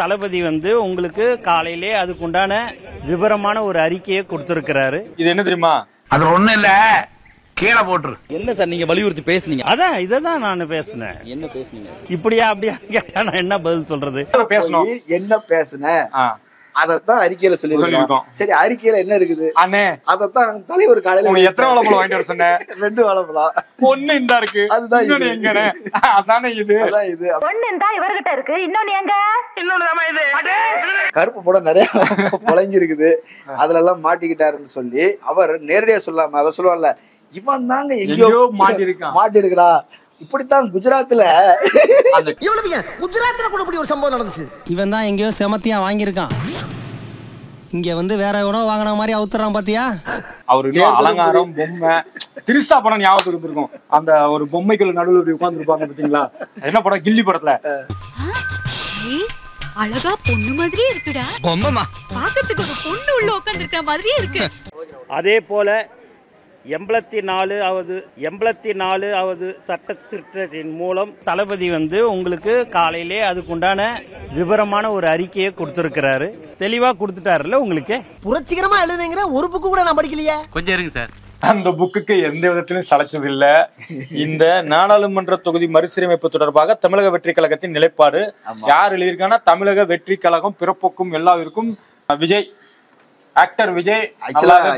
தளபதி உங்களுக்கு காலையிலே அதுக்குண்டான விவரமான ஒரு அறிக்கையை கொடுத்திருக்கிறாரு. இது என்ன தெரியுமா? அது ஒண்ணு இல்ல, கீழே போட்டுரு. என்ன சார் நீங்க வலியுறுத்தி பேசுனீங்க? அதான் இததான் நான் பேசினேன். என்ன பேசுனீங்க? இப்படியா அப்படியா கேட்டா நான் என்ன பதில் சொல்றது? பேசணும். என்ன பேசுனேன் அதத்தான் அறிக்கையில சொல்லிருக்கோம். சரி, அறிக்கையில என்ன இருக்குது அண்ணே? அதத்தான் தலைவர் காலையில எத்தனை வாழைப்பழம் வாங்கிட்டு வர சொன்னேன்? 2 வாழைப்பழம். ஒண்ணு இந்தா இருக்கு, அதுதான் இன்னொன்னு எங்கனே? அதானே இது. அதான் இது. ஒண்ணு இந்தா இவர்கிட்ட இருக்கு, இன்னொன்னு எங்க? இன்னொன்னு தான் இது. கருப்பு போட நிறைய புலங்கி இருக்குது, அதுல எல்லாம் மாட்டிக்கிட்டாருன்னு சொல்லி அவர் நேரடியா சொல்லாம அதை சொல்லுவாங்கல்ல, இவன் தாங்க எங்கேயோ மாட்டிருக்கா. இப்படித்தான் குஜராத்ல குஜராத்ல கூட இப்படி ஒரு சம்பவம் நடந்துச்சு. இவன் தான் எங்கேயோ செமத்தியா வாங்கியிருக்கான், இங்க வேற உணவு வாங்கின மாதிரி அவுத்துறான் பாத்தியா. அவரு அலங்காரம் பொம்மை திருசா படம் ஞாபகத்துக்கு இருந்திருக்கும். அந்த ஒரு பொம்மைக்குள்ள நடுவில் இப்படி உட்கார்ந்து இருப்பாங்க பாத்தீங்களா? என்ன படம்? கில்லி படத்துல. அழகா பொண்ணு மாதிரியே இருக்குடா. பொம்மைமா பாக்கிறதுக்கு ஒரு பொண்ணு உள்ள உட்கார்ந்திருக்க மாதிரியே இருக்கு. அதே போல 84வது சட்டத்திட்டத்தின் மூலம் தளபதி உங்களுக்கு காலையிலே அதுக்குண்டான விவரமான ஒரு அறிக்கையை கொடுத்திருக்கிறாரு. தெளிவா கொடுத்துட்டாருல்ல உங்களுக்கு. புரட்சிகரமா எழுதுங்கிற ஒரு புக்கு கூட நான் படிக்கலையே. கொஞ்சம் இருங்க சார். அந்த புக்குக்கு எந்த விதத்திலும் சளைச்சது இல்ல. இந்த நாடாளுமன்ற தொகுதி மறுசீரமைப்பு தொடர்பாக தமிழக வெற்றி கழகத்தின் நிலைப்பாடு யார் எழுதியிருக்காங்கன்னா, தமிழக வெற்றி கழகம் பிறப்புக்கும் எல்லாருக்கும் விஜய், ஆக்டர் விஜய்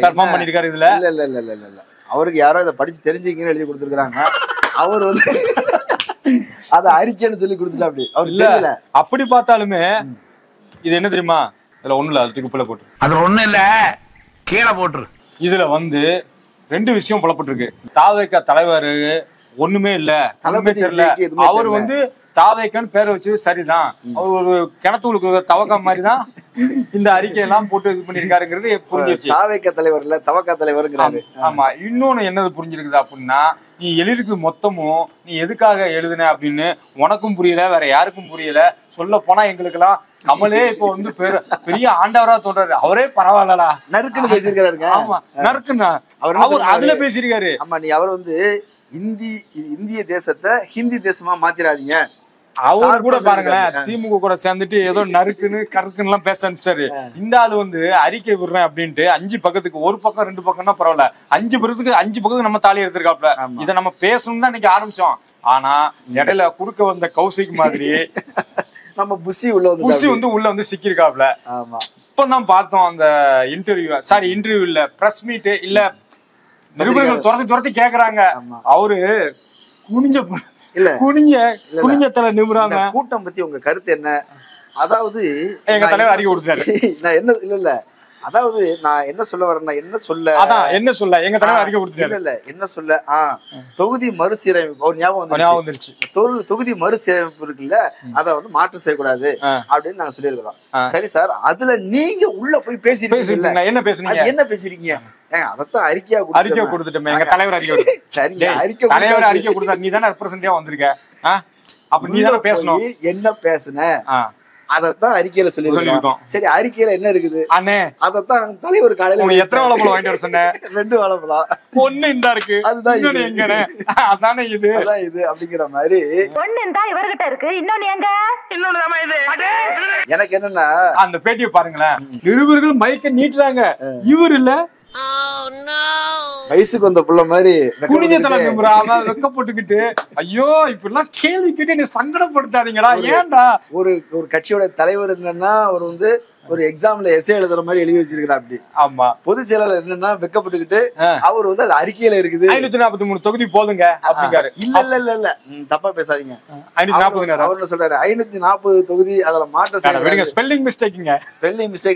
பெர்ஃபார்ம் பண்ணிருக்காரு. இதுல இல்ல அவருக்கு யாரோ இதை படிச்சு தெரிஞ்சுங்கன்னு எழுதி கொடுத்துருக்காங்க. அவர் அத அறிக்கைன்னு சொல்லி கொடுத்துட்டா. அப்படி அவர் இல்ல. அப்படி பார்த்தாலுமே இது என்ன தெரியுமா? இதுல ஒண்ணு இல்ல, அது தூக்கி போட்டு. அது ஒண்ணு இல்ல, கீழே போட்டுரு. இதுல 2 விஷயம் புலப்பட்டிருக்கு. தாவேக தலைவர் ஒண்ணுமே இல்ல, தலைமை தெரியல. அவர் தாவேக்கன்னு பேரை வச்சது சரிதான். அவர் ஒரு கிணத்துக்கு தவக்கா மாதிரிதான் இந்த அறிக்கையெல்லாம் போட்டு இது பண்ணிருக்காருங்கிறது புரிஞ்சிருச்சு. தாவேக்க தலைவர் இல்ல, தவக்கா தலைவருங்கிறாரு. ஆமா. இன்னொன்னு என்னது புரிஞ்சிருக்குது அப்படின்னா, நீ எழுதிருக்கு மொத்தமும் நீ எதுக்காக எழுதுன அப்படின்னு உனக்கும் புரியல, வேற யாருக்கும் புரியல. சொல்ல போனா எங்களுக்கு எல்லாம் கமலே இப்போ பெரிய ஆண்டவரா சொல்றாரு. அவரே பரவாயில்லடா நறுக்குன்னு பேசிருக்காருங்க. ஆமா, நறுக்குன்னா அவர் அதுல பேசிருக்காரு. ஆமா, நீ அவர் இந்திய தேசத்தை ஹிந்தி தேசமா மாத்திராதீங்க. அவரு கூட பாருங்களேன், திமுக கூட சேர்ந்துட்டு ஏதோ நறுக்குன்னு கருக்குன்னு எல்லாம் பேச அனுப்பிச்சாரு. இந்த ஆளு அறிக்கை விடுறேன் அப்படின்ட்டு 5 பக்கத்துக்கு 1 பக்கம் 2 பக்கம்னா பரவாயில்ல, 5 பக்கத்துக்கு நம்ம தாலி எடுத்திருக்காப்ல. இதை நம்ம பேசணும் தான் இன்னைக்கு ஆரம்பிச்சோம். ஆனா இடையில குறுக்க வந்த கௌசிக் மாதிரி நம்ம புஷி உள்ள சிக்கிருக்காப்ல. இப்பதான் பார்த்தோம் அந்த இன்டர்வியூ இல்ல பிரஸ் மீட் இல்ல, நிருபர்கள் துரத்தி கேக்குறாங்க. அவரு குனிஞ்ச நிபுறாங்க. கூட்டம் பத்தி உங்க கருத்து என்ன? அதாவது எங்க தலைவர் அறிக்கை கொடுத்தாரு. நான் என்ன இல்ல அதாவது நான் என்ன சொல்ல வரேன்னா, என்ன சொல்ல எங்க தலைவர் அறிக்கை கொடுத்தாரு. இல்ல என்ன சொல்ல தொகுதி மறுசீரமைப்பு ஒரு ஞாபகம் வந்துருச்சு. தொகுதி மறுசீரமைப்பு இருக்குல்ல, அத மாற்றம் செய்யக்கூடாது அப்படின்னு நாங்க சொல்லியிருக்கிறோம். சரி சார், அதுல நீங்க உள்ள போய் பேசிருக்கீங்க. என்ன பேசுறீங்க? அதத்தான் அறிக்கை கொடுத்துட்டோமே. எங்க தலைவர் அறிக்கை சரி, அறிக்கை கொடுத்தா நீ தானே ரெப்ரசன்டேட்டிவா வந்திருக்க. அப்ப நீ தானே பேசணும். என்ன பேசுன அதத்தான் அறிக்கையில சொல்லிருக்கோம். சரி, அறிக்கையில என்ன இருக்குது அண்ணே? அதத்தான் தலைவர் காலையில எத்தனை வாழைப்பழம் வாங்கிட்டு வர சொன்னேன்? 2 வாழைப்பழம். ஒண்ணு இந்தா இருக்கு, அதுதான் எங்கனே? அதானே இது அப்படிங்கிற மாதிரி. ஒண்ணு இந்தா இவர்கிட்ட இருக்கு, இன்னொன்னு எங்க? இன்னொன்னு தான் இது. எனக்கு என்னன்னா, அந்த பேட்டியை பாருங்களேன். நிருபர்கள் மைக்க நீட்டுறாங்க, இவர் இல்ல வயசுக்கு வந்த புள்ள மாதிரி குனிஞ்ச தலை வெக்கப்பட்டுக்கிட்டு, ஐயோ இப்ப எல்லாம் கேள்வி கேட்டு நீ சங்கடப்படுத்தாதீங்களா, ஏன்டா? ஒரு கட்சியோட தலைவர் என்னன்னா, அவர் ஒரு எக்ஸாம்ல எஸ்ஏ எழுதுற மாதிரி எழுதி வச்சிருக்கிறார். அப்படி ஆமா. பொதுச் செயலாளர் என்னன்னா வெக்கப்பட்டுக்கிட்டு, அவர் அது அறிக்கையில இருக்குது 543 தொகுதி போதுங்க அப்படிங்காரு. இல்ல தப்பா பேசாதீங்க. 540 அவர் என்ன சொல்றாரு? 540 தொகுதி அதுல மாற்ற ஸ்பெல்லிங் மிஸ்டேக்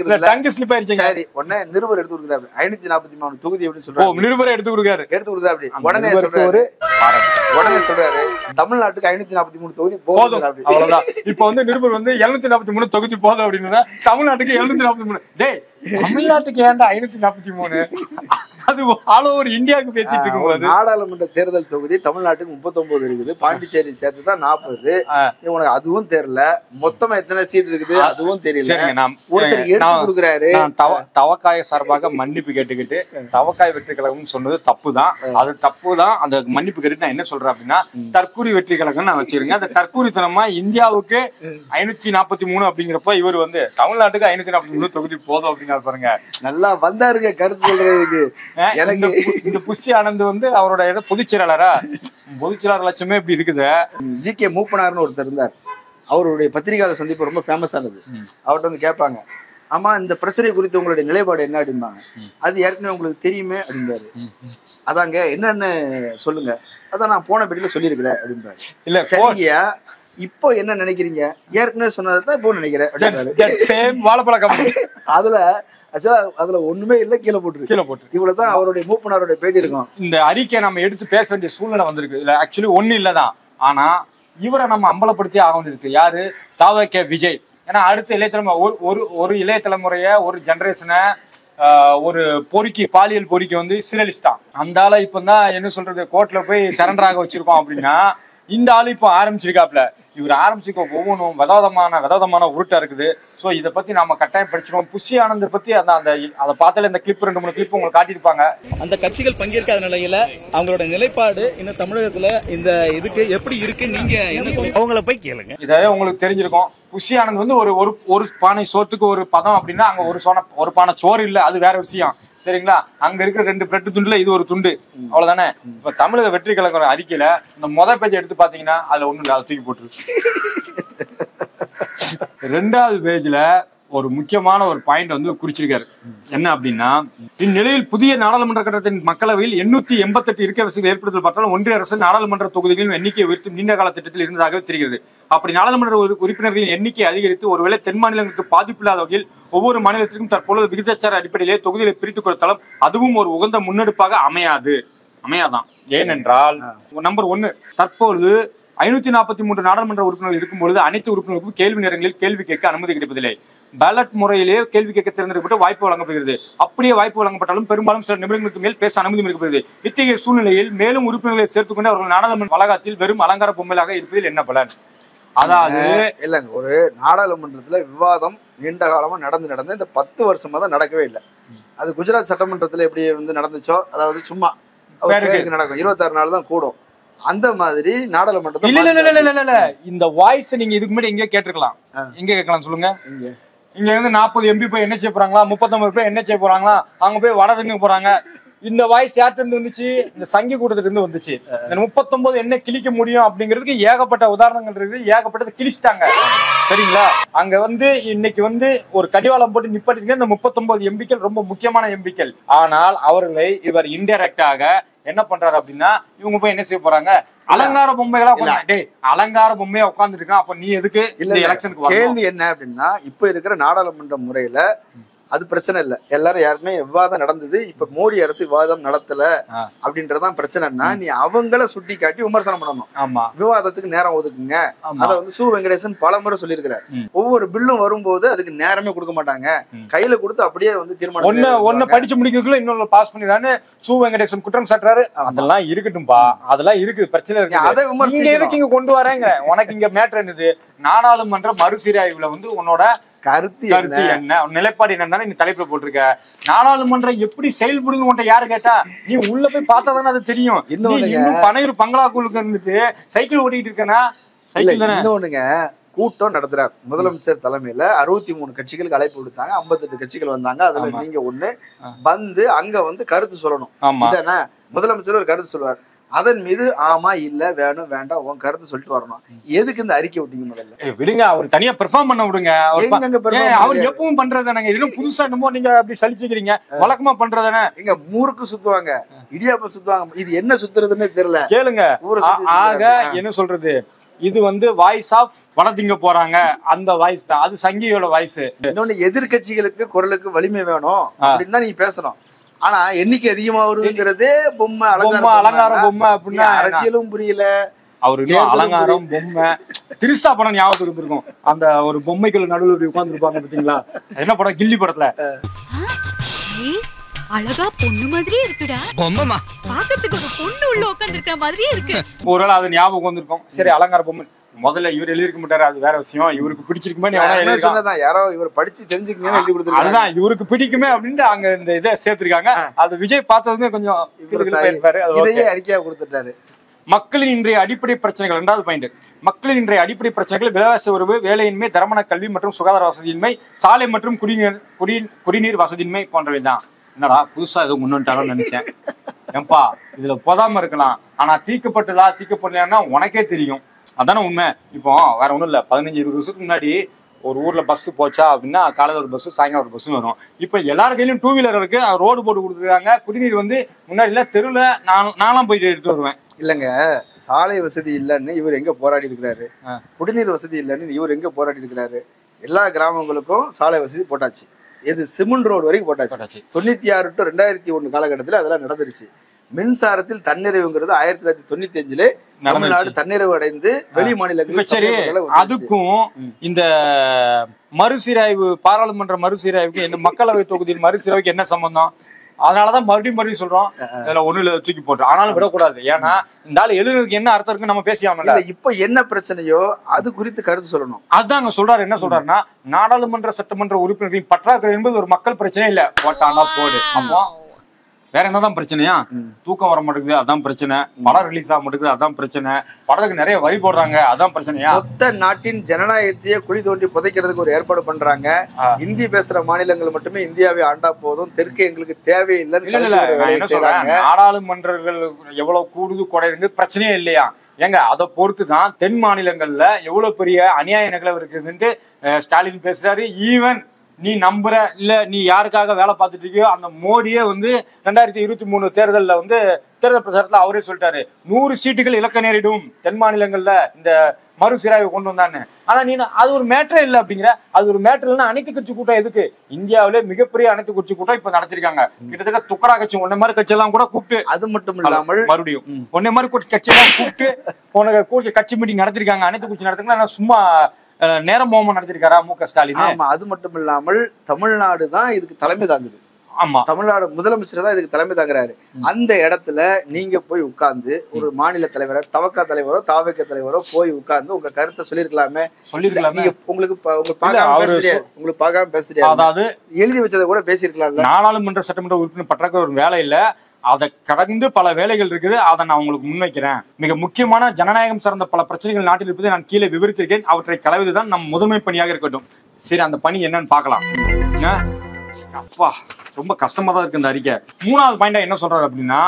இல்ல, டங்க் ஸ்லிப் ஆயிருச்சு. சரி, உடனே நிருபர் எடுத்து கொடுக்குறாரு 543 தொகுதி அப்படின்னு சொல்றாரு. நிருபரை எடுத்து கொடுக்குறாரு. அப்படி உடனே சொல்றாரு தமிழ்நாட்டுக்கு 543 தொகுதி போதும். அவ்வளவுதான். இப்ப நிருபர் 743 தொகுதி போதும் அப்படின்னு தமிழ்நாட்டுக்கு 743. டேய், தமிழ்நாட்டுக்கு ஏன்டா 543? அது ஆல் ஓவர் இந்தியாவுக்கு பேசிட்டு இருக்கும்போது நாடாளுமன்ற தேர்தல் தொகுதி தமிழ்நாட்டுக்கு 39 இருக்குது, பாண்டிச்சேரி சேர்த்து தான் 40. உனக்கு அதுவும் தெரியல, மொத்தமா எத்தனை சீட் இருக்குது அதுவும் தெரியல. ஒருத்தர் எடுத்து கொடுக்குறாரு. தவக்காய சார்பாக மன்னிப்பு கேட்டுக்கிட்டு தவக்காய் வெற்றி கழகம் சொன்னது தப்புதான், அது தப்புதான். அந்த மன்னிப்பு கேட்டு நான் என்ன சொல்றேன் அப்படின்னா, தற்கூரி வெற்றி கழகம் நான் வச்சிருங்க. அந்த தற்கூரித்தனமா இந்தியாவுக்கு 543 அப்படிங்கிறப்ப இவர் வந்து தமிழ்நாட்டுக்கு 543 தொகுதி போதும் அப்படிங்கிற பாருங்க. நல்லா வந்தாருங்க கருத்து சொல்றதுக்கு. எனக்கு இந்த புஷி ஆனந்த் வந்து அவரோட பொதுச் செயலாளரா, பொதுச் செயலாளர் லட்சமே இப்படி இருக்குது. ஜி.கே. மூப்பனார்னு ஒருத்தர் இருந்தார், அவருடைய பத்திரிகையாளர் சந்திப்பு ரொம்ப ஃபேமஸ் ஆனது. அவர்கிட்ட வந்து கேட்பாங்க, ஆமா இந்த பிரச்சனை குறித்து உங்களுடைய நிலைப்பாடு என்ன அப்படிம்பாங்க. அது ஏற்கனவே உங்களுக்கு தெரியுமே அப்படின்பாரு. அதாங்க என்னன்னு சொல்லுங்க, அதான் நான் போன பேட்டில சொல்லியிருக்கிறேன் அப்படின்பாரு. இல்ல சரிங்கயா, இப்போ என்ன நினைக்கிறீங்க, ஏற்கனவே சொன்னதான் இப்போ நினைக்கிறேன். அதுல ஒண்ணுமே இல்ல, கீழே போட்டு இவ்வளவுதான் அவருடைய மூப்பனாருடைய பேட்டி இருக்கும். இந்த அறிக்கையை நம்ம எடுத்து பேச வேண்டிய சூழ்நிலை வந்திருக்கு. இல்ல ஆக்சுவலி ஒண்ணு இல்லதான், ஆனா இவரை நம்ம அம்பலப்படுத்தி ஆக வேண்டியிருக்கு. யாரு? தாவக விஜய். ஏன்னா அடுத்த இளைய தலைமுறை ஒரு இளைய தலைமுறைய, ஒரு ஜெனரேஷனை ஒரு பொறுக்கி, பாலியல் பொறுக்கி வந்து சீரழிச்சிட்டான். அந்த ஆளை இப்பதான் என்ன சொல்றது, கோர்ட்ல போய் சரண்டர் ஆக வச்சிருக்கோம் அப்படின்னா, இந்த ஆளு இப்போ ஆரம்பிச்சிருக்காப்ல. இவர் ஆரம்பிச்சுக்க ஒவ்வொன்றும் விதவிதமான உருட்டா இருக்குது. ஸோ இதை பத்தி நாம கட்டாயம் படிச்சிருவோம். புஷி ஆனந்த் பத்தி அதை பார்த்தாலே இந்த கிளிப் 2-3 கிளிப் உங்களுக்கு காட்டியிருப்பாங்க. அந்த கட்சிகள் பங்கேற்காத நிலையில அவங்களோட நிலைப்பாடு இன்னும் தமிழகத்துல இந்த இதுக்கு எப்படி இருக்கு, நீங்க என்ன சொல்லுங்க, அவங்கள போய் கேளுங்க. இதை உங்களுக்கு தெரிஞ்சிருக்கும். புஷி ஆனந்த் வந்து ஒரு பானை சோத்துக்கு ஒரு பதம் அப்படின்னா, அங்க ஒரு பானை சோறு இல்ல, அது வேற விஷயம். சரிங்களா? அங்க இருக்கிற 2 பிரெட் துண்டுல இது ஒரு துண்டு, அவ்வளவுதானே. இப்ப தமிழக வெற்றி கழகம் அறிக்கையில இந்த முதல் பேஜ் எடுத்து பாத்தீங்கன்னா அதுல ஒண்ணு அதை தூக்கி போட்டுருக்கு. 2வது பேஜ்ல ஒரு முக்கியமான ஒரு பாயிண்ட் வந்து குறிச்சிருக்காரு. என்ன அப்படின்னா, இந்நிலையில் புதிய நாடாளுமன்ற கட்டத்தின் மக்களவையில் 888 இருக்கை வசதிகள் ஏற்படுத்தல் பார்த்தாலும் ஒன்றிய அரசு நாடாளுமன்ற தொகுதிகளின் எண்ணிக்கையை உயர்த்தும் நீண்ட கால திட்டத்தில் இருந்ததாக தெரிகிறது. அப்படி நாடாளுமன்ற உறுப்பினர்களின் எண்ணிக்கை அதிகரித்து ஒருவேளை தென் மாநிலங்களுக்கு பாதிப்பில்லாத வகையில் ஒவ்வொரு மாநிலத்திற்கும் தற்பொழுது விகிதாச்சார அடிப்படையிலே தொகுதிகளை பிரித்துக் கொடுத்தாலும் அதுவும் ஒரு உகந்த முன்னெடுப்பாக அமையாதான். ஏனென்றால் நம்பர் 1, தற்பொழுது 543 நாடாளுமன்ற உறுப்பினர்கள் இருக்கும்பொழுது அனைத்து உறுப்பினர்களுக்கும் கேள்வி நேரங்களில் கேள்வி கேட்க அனுமதி கிடைப்பதில்லை. பேலட் முறையிலேயே கேள்வி கேட்க தேர்ந்தெடுக்கப்பட்டு வாய்ப்பு வழங்கப்படுகிறது. அப்படியே வாய்ப்பு வழங்கப்பட்டாலும் பெரும்பாலும் சில நிமிடங்களுக்கு மேல் பேச அனுமதி மறுக்கப்படுகிறது. இத்தகைய சூழ்நிலையில் மேலும் உறுப்பினர்களை சேர்த்துக்கொண்டு அவர்கள் நாடாளுமன்ற வளாகத்தில் வெறும் அலங்கார பொம்மையாக இருப்பதில் என்ன பலன்? அதாவது இல்லைங்க, ஒரு நாடாளுமன்றத்துல விவாதம் நீண்ட காலமா நடந்து இந்த 10 வருஷமா தான் நடக்கவே இல்லை. அது குஜராத் சட்டமன்றத்துல எப்படி வந்து நடந்துச்சோ, அதாவது சும்மா நடக்கும், 26 நாள் தான் கூடும். அந்த மாதிரி நாடாளுமன்றத்தை இல்ல இந்த வாய்ஸ் நீங்க இதுக்கு முன்னாடி எங்கேயோ கேட்டிருக்கலாம். எங்க கேட்கலாம் சொல்லுங்க? இங்க வந்து 40 MP போய் என்ன செய்ய போறாங்களா, 39 பேர் என்ன செய்ய போறாங்களா, அங்க போய் வட தின்னு போறாங்க. இந்த வாய்ஸ் யார்கிட்ட இருந்து வந்துச்சு? இந்த சங்கி கூட்டத்துல இருந்து வந்துச்சு. இந்த 39 என்ன கிழிக்க முடியும் அப்படிங்கிறதுக்கு ஏகப்பட்ட உதாரணங்கள் இருக்குது, ஏகப்பட்டது கிழிச்சிட்டாங்க. சரிங்களா? அங்க வந்து இன்னைக்கு வந்து ஒரு கடிவாளம் போட்டு நிப்பாட்டிங்க. இந்த 39 எம்பிக்கள் ரொம்ப முக்கியமான எம்பிக்கள். ஆனால் அவர்களை இவர் இன்டைரக்டாக என்ன பண்றாரு அப்படின்னா, இவங்க போய் என்ன செய்ய போறாங்க, அலங்கார பொம்மைகளா அலங்கார பொம்மையா உட்கார்ந்துட்டு இருக்கான். அப்ப நீ எதுக்கு இந்த எலெக்ஷனுக்கு? கேள்வி என்ன அப்படின்னா, இப்ப இருக்கிற நாடாளுமன்ற முறையில அது பிரச்சனை இல்ல, எல்லாரும் யாருமே விவாதம் நடந்தது. இப்ப மோடி அரசு விவாதம் நடத்தல அப்படின்றதான் பிரச்சனைன்னா, நீ அவங்கள சுட்டி காட்டி விமர்சனம் பண்ணணும். ஆமா, விவாதத்துக்கு நேரம் ஒதுக்குங்க. அத வந்து சு வெங்கடேசன் பலமுறை சொல்லியிருக்கிறார். ஒவ்வொரு பில்லும் வரும்போது அதுக்கு நேரமே கொடுக்க மாட்டாங்க, கையில கொடுத்து அப்படியே வந்து தீர்மானம் ஒன்னு படிச்சு முடிக்கிறதுக்குள்ள இன்னொன்னு பாஸ் பண்ணிடுறான்னு சு வெங்கடேசன் குற்றம் சாட்டுறாரு. அதெல்லாம் இருக்கட்டும்பா, அதெல்லாம் இருக்கு, பிரச்சனை இருக்கு. அதை விமர்சனம் எதுக்கு இங்க கொண்டு வரேங்க? உனக்கு இங்க மேட்டர் என்னது? நாடாளுமன்ற மறுசீராய்வுல வந்து உன்னோட கருத்து என்ன, நிலைப்பாடு என்னன்னு நீ தலைப்புல போட்டிருக்க. நாடாளுமன்றம் எப்படி செயல்படுன்னு உன்ட்ட யாரு கேட்டா? நீ உள்ள போய் பார்த்தாதானே அது தெரியும். இன்னும் பனையூர் பங்களாக்குள்ளுக்கு இருந்துட்டு சைக்கிள் ஓட்டிட்டு இருக்கனா? சைக்கிள் தானே. இன்னொன்னுங்க, கூட்டம் நடத்துறாரு முதலமைச்சர் தலைமையில. 63 கட்சிகளுக்கு அழைப்பு விடுத்தாங்க, 58 கட்சிகள் வந்தாங்க. அதுல நீங்க ஒண்ணு வந்து அங்க வந்து கருத்து சொல்லணும். இதானே முதலமைச்சர் ஒரு கருத்து சொல்லுவார், அதன் மீது ஆமா இல்ல வேணும் வேண்டாம் உன் கருத்து சொல்லிட்டு வரணும். எதுக்கு இந்த அறிக்கை விட்டீங்க? முதல்ல விடுங்க, அவர் தனியா பெர்ஃபார்ம் பண்ண விடுங்க. அவர் எப்பவும் பண்றதானே, இதுவும் புதுசா என்னமோ நீங்க அப்படி சலிச்சுக்கிறீங்க. வழக்கமா பண்றதானே. எங்க ஊருக்கு சுத்துவாங்க, இடியாப்பம் சுத்துவாங்க, இது என்ன சுத்துறதுன்னு தெரியல. கேளுங்க. ஆக என்ன சொல்றது, இது வந்து வாய்ஸ் ஆஃப் வளர்த்திங்க போறாங்க, அந்த வாய்ஸ் தான். அது சங்கியோட வாய்ஸ். இன்னொன்னு, எதிர்கட்சிகளுக்கு குரலுக்கு வலிமை வேணும் அப்படின்னு தான் நீங்க பேசணும். ஆனா எண்ணிக்கை அதிகமா வருதுங்கிறதே பொம்மை, அலங்கார பொம்மை அப்படின்னா அரசியலும் புரியல. அவரு அலங்காரம் பொம்மை திருசா படம் ஞாபகம் இருந்திருக்கும். அந்த ஒரு பொம்மைக்குள்ள நடுவில் உட்கார்ந்து இருப்பாங்க பாத்தீங்களா? என்ன படம்? கில்லி படத்துல அழகா பொண்ணு மாதிரியே இருக்குடா. பொம்மைமா பாக்கிறதுக்கு ஒரு பொண்ணு உள்ள உட்கார்ந்திருக்க மாதிரியே இருக்கு. ஒருவேளை அது ஞாபகம் வந்திருக்கும். சரி, அலங்கார பொம்மை முதல்ல இவர் எழுதிருக்க மாட்டாரு, அது வேற விஷயம். இவருக்கு பிடிச்சிருக்குமே யாரோ இவர் படிச்சு தெரிஞ்சுக்கங்கன்னு எழுதி கொடுத்துருக்காங்க. அதுதான் இவருக்கு பிடிக்குமே அப்படின்ட்டு அங்க இந்த இதை சேர்த்திருக்காங்க. அது விஜய் பார்த்ததுமே கொஞ்சம் இதையே அறிக்கையா கொடுத்துட்டாரு. மக்களின் இன்றைய அடிப்படை பிரச்சனைகள். 2வது பாயிண்ட், மக்களின் இன்றைய அடிப்படை பிரச்சனைகள் விலைவாசி உறவு, வேலையின்மை, தரமான கல்வி மற்றும் சுகாதார வசதியின்மை, சாலை மற்றும் குடிநீர் வசதியின்மை போன்றவை தான். என்னடா புதுசா ஏதோ முன்னுட்டாரோன்னு நினைச்சேன். ஏன்பா இதுல போதாம இருக்கலாம், ஆனா தீக்கப்பட்டதா தீக்கப்படலன்னா உனக்கே தெரியும். அதானே உண்மை. இப்போ வேற ஒண்ணும் இல்ல, 15-20 வருஷத்துக்கு முன்னாடி ஒரு ஊர்ல பஸ் போச்சா அப்படின்னா காலையில் ஒரு பஸ், சாயங்காலம் ஒரு பஸ் வரும். இப்ப எல்லார் கையிலும் 2 வீலர் இருக்கு, ரோடு போட்டு கொடுத்துருக்காங்க. குடிநீர் வந்து முன்னாடி இல்ல, தெருவுல நான்லாம் போயிட்டு எடுத்து வருவேன். இல்லங்க, சாலை வசதி இல்லைன்னு இவர் எங்க போராடி இருக்கிறாரு, குடிநீர் வசதி இல்லைன்னு இவர் எங்க போராடி இருக்கிறாரு. எல்லா கிராமங்களுக்கும் சாலை வசதி போட்டாச்சு. எது சிமெண்ட் ரோடு வரைக்கும் போட்டாச்சு. 96 to 2001 காலகட்டத்தில் அதெல்லாம் நடந்துருச்சு. மின்சாரத்தில் தன்னிறைவுங்கிறது 1995 தமிழ்நாடு தன்னிறைவு அடைந்து வெளி மாநிலங்கள். சரி, அதுக்கும் இந்த மறுசீராய்வு, பாராளுமன்ற மறுசீராய்வுக்கு என்ன, மக்களவை தொகுதியின் மறுசீராய்வுக்கு என்ன சம்பந்தம்? அதனாலதான் மறுபடியும் சொல்றோம், இதுல ஒண்ணு தூக்கி போட்டோம். ஆனாலும் விடக்கூடாது. ஏன்னா இந்த ஆள் எழுதுறதுக்கு என்ன அர்த்தம் இருக்கு நம்ம பேசியாம. இப்ப என்ன பிரச்சனையோ அது குறித்து கருத்து சொல்லணும். அதுதான் சொல்றாரு. என்ன சொல்றாருன்னா, நாடாளுமன்ற சட்டமன்ற உறுப்பினர்களின் பற்றாக்குறை என்பது ஒரு மக்கள் பிரச்சனை இல்ல, போட்டாண்டா போடு. அப்போ வேற என்னதான் பிரச்சனையா? தூக்கம் வர மாட்டேங்குது, அதான் பிரச்சனை. படம் ரிலீஸ் ஆக மாட்டேங்குது, அதான் பிரச்சனை. படத்துக்கு நிறைய வரி போடுறாங்க, அதான் பிரச்சனையா? மொத்த நாட்டின் ஜனநாயகத்தையே குழி தோண்டி புதைக்கிறதுக்கு ஒரு ஏற்பாடு பண்றாங்க. ஹிந்தி பேசுற மாநிலங்கள் மட்டுமே இந்தியாவை ஆண்டா போதும், தெற்கு எங்களுக்கு தேவையில்லை. நாடாளுமன்றங்கள் எவ்வளவு கூடுது குறையுது பிரச்சனையே இல்லையா? ஏங்க அதை பொறுத்துதான் தென் மாநிலங்கள்ல எவ்வளவு பெரிய அநியாய நிகழ்வு இருக்குதுன்ட்டு ஸ்டாலின் பேசுறாரு. ஈவன் நீ நம்புற இல்ல, நீ யாருக்காக வேலை பார்த்துட்டு இருக்கியோ அந்த மோடியே வந்து 2023 தேர்தல்ல வந்து தேர்தல் பிரச்சாரத்துல அவரே சொல்லிட்டாரு, 100 சீட்டுகள் இழக்க நேரிடும் தென் மாநிலங்கள்ல இந்த மறுசீராய்வு கொண்டு வந்தான்னு. ஆனா நீ அது ஒரு மேட்டரே இல்லை அப்படிங்கிற. அது ஒரு மேட்டர் இல்லைன்னா அனைத்து கட்சி கூட்டம் எதுக்கு? இந்தியாவிலே மிகப்பெரிய அனைத்து கட்சி கூட்டம் இப்ப நடத்திருக்காங்க. கிட்டத்தட்ட துக்கரா கட்சி, ஒன்ன மாதிரி கட்சி எல்லாம் கூட கூப்பிட்டு, அது மட்டும் இல்லாமல் மறுபடியும் ஒன்னே மாதிரி கட்சி எல்லாம் கூப்பிட்டு உனக்கு கட்சி மீட்டிங் நடத்திருக்காங்க. அனைத்து கட்சி நடத்துங்க, சும்மா நேரம் மோகம் நடத்திருக்காரா மு.க. ஸ்டாலின்? ஆமா, அது மட்டும் இல்லாமல் தமிழ்நாடு தான் இதுக்கு தலைமை தாங்குது. ஆமா, தமிழ்நாடு முதலமைச்சர் தான் இதுக்கு தலைமை தாங்குறாரு. அந்த இடத்துல நீங்க போய் உட்கார்ந்து ஒரு மாநில தலைவரோ, தவக்க தலைவரோ, தாவக்க தலைவரோ போய் உட்கார்ந்து உங்க கருத்தை சொல்லிருக்கலாமே. உங்களுக்கு பார்க்காம பேச தெரியாது, அதாவது எழுதி வச்சதை கூட பேசிருக்கலாம். நாடாளுமன்ற சட்டமன்ற உறுப்பினர் பற்றாக்குறை ஒரு வேலை இல்ல, அதை கடந்து பல வேலைகள் இருக்குது. அதை நான் உங்களுக்கு முன்வைக்கிறேன். மிக முக்கியமான ஜனநாயகம் சார்ந்த பல பிரச்சனைகள் நாட்டில் இருப்பதை நான் கீழே விவரித்திருக்கேன். அவற்றை கலவதுதான் நம் முதன்மை பணியாக இருக்கட்டும். சரி, அந்த பணி என்னன்னு பார்க்கலாம். அப்பா ரொம்ப கஷ்டமா தான் இருக்கு இந்த அறிக்கை. 3வது பாயிண்டா என்ன சொல்றாரு அப்படின்னா,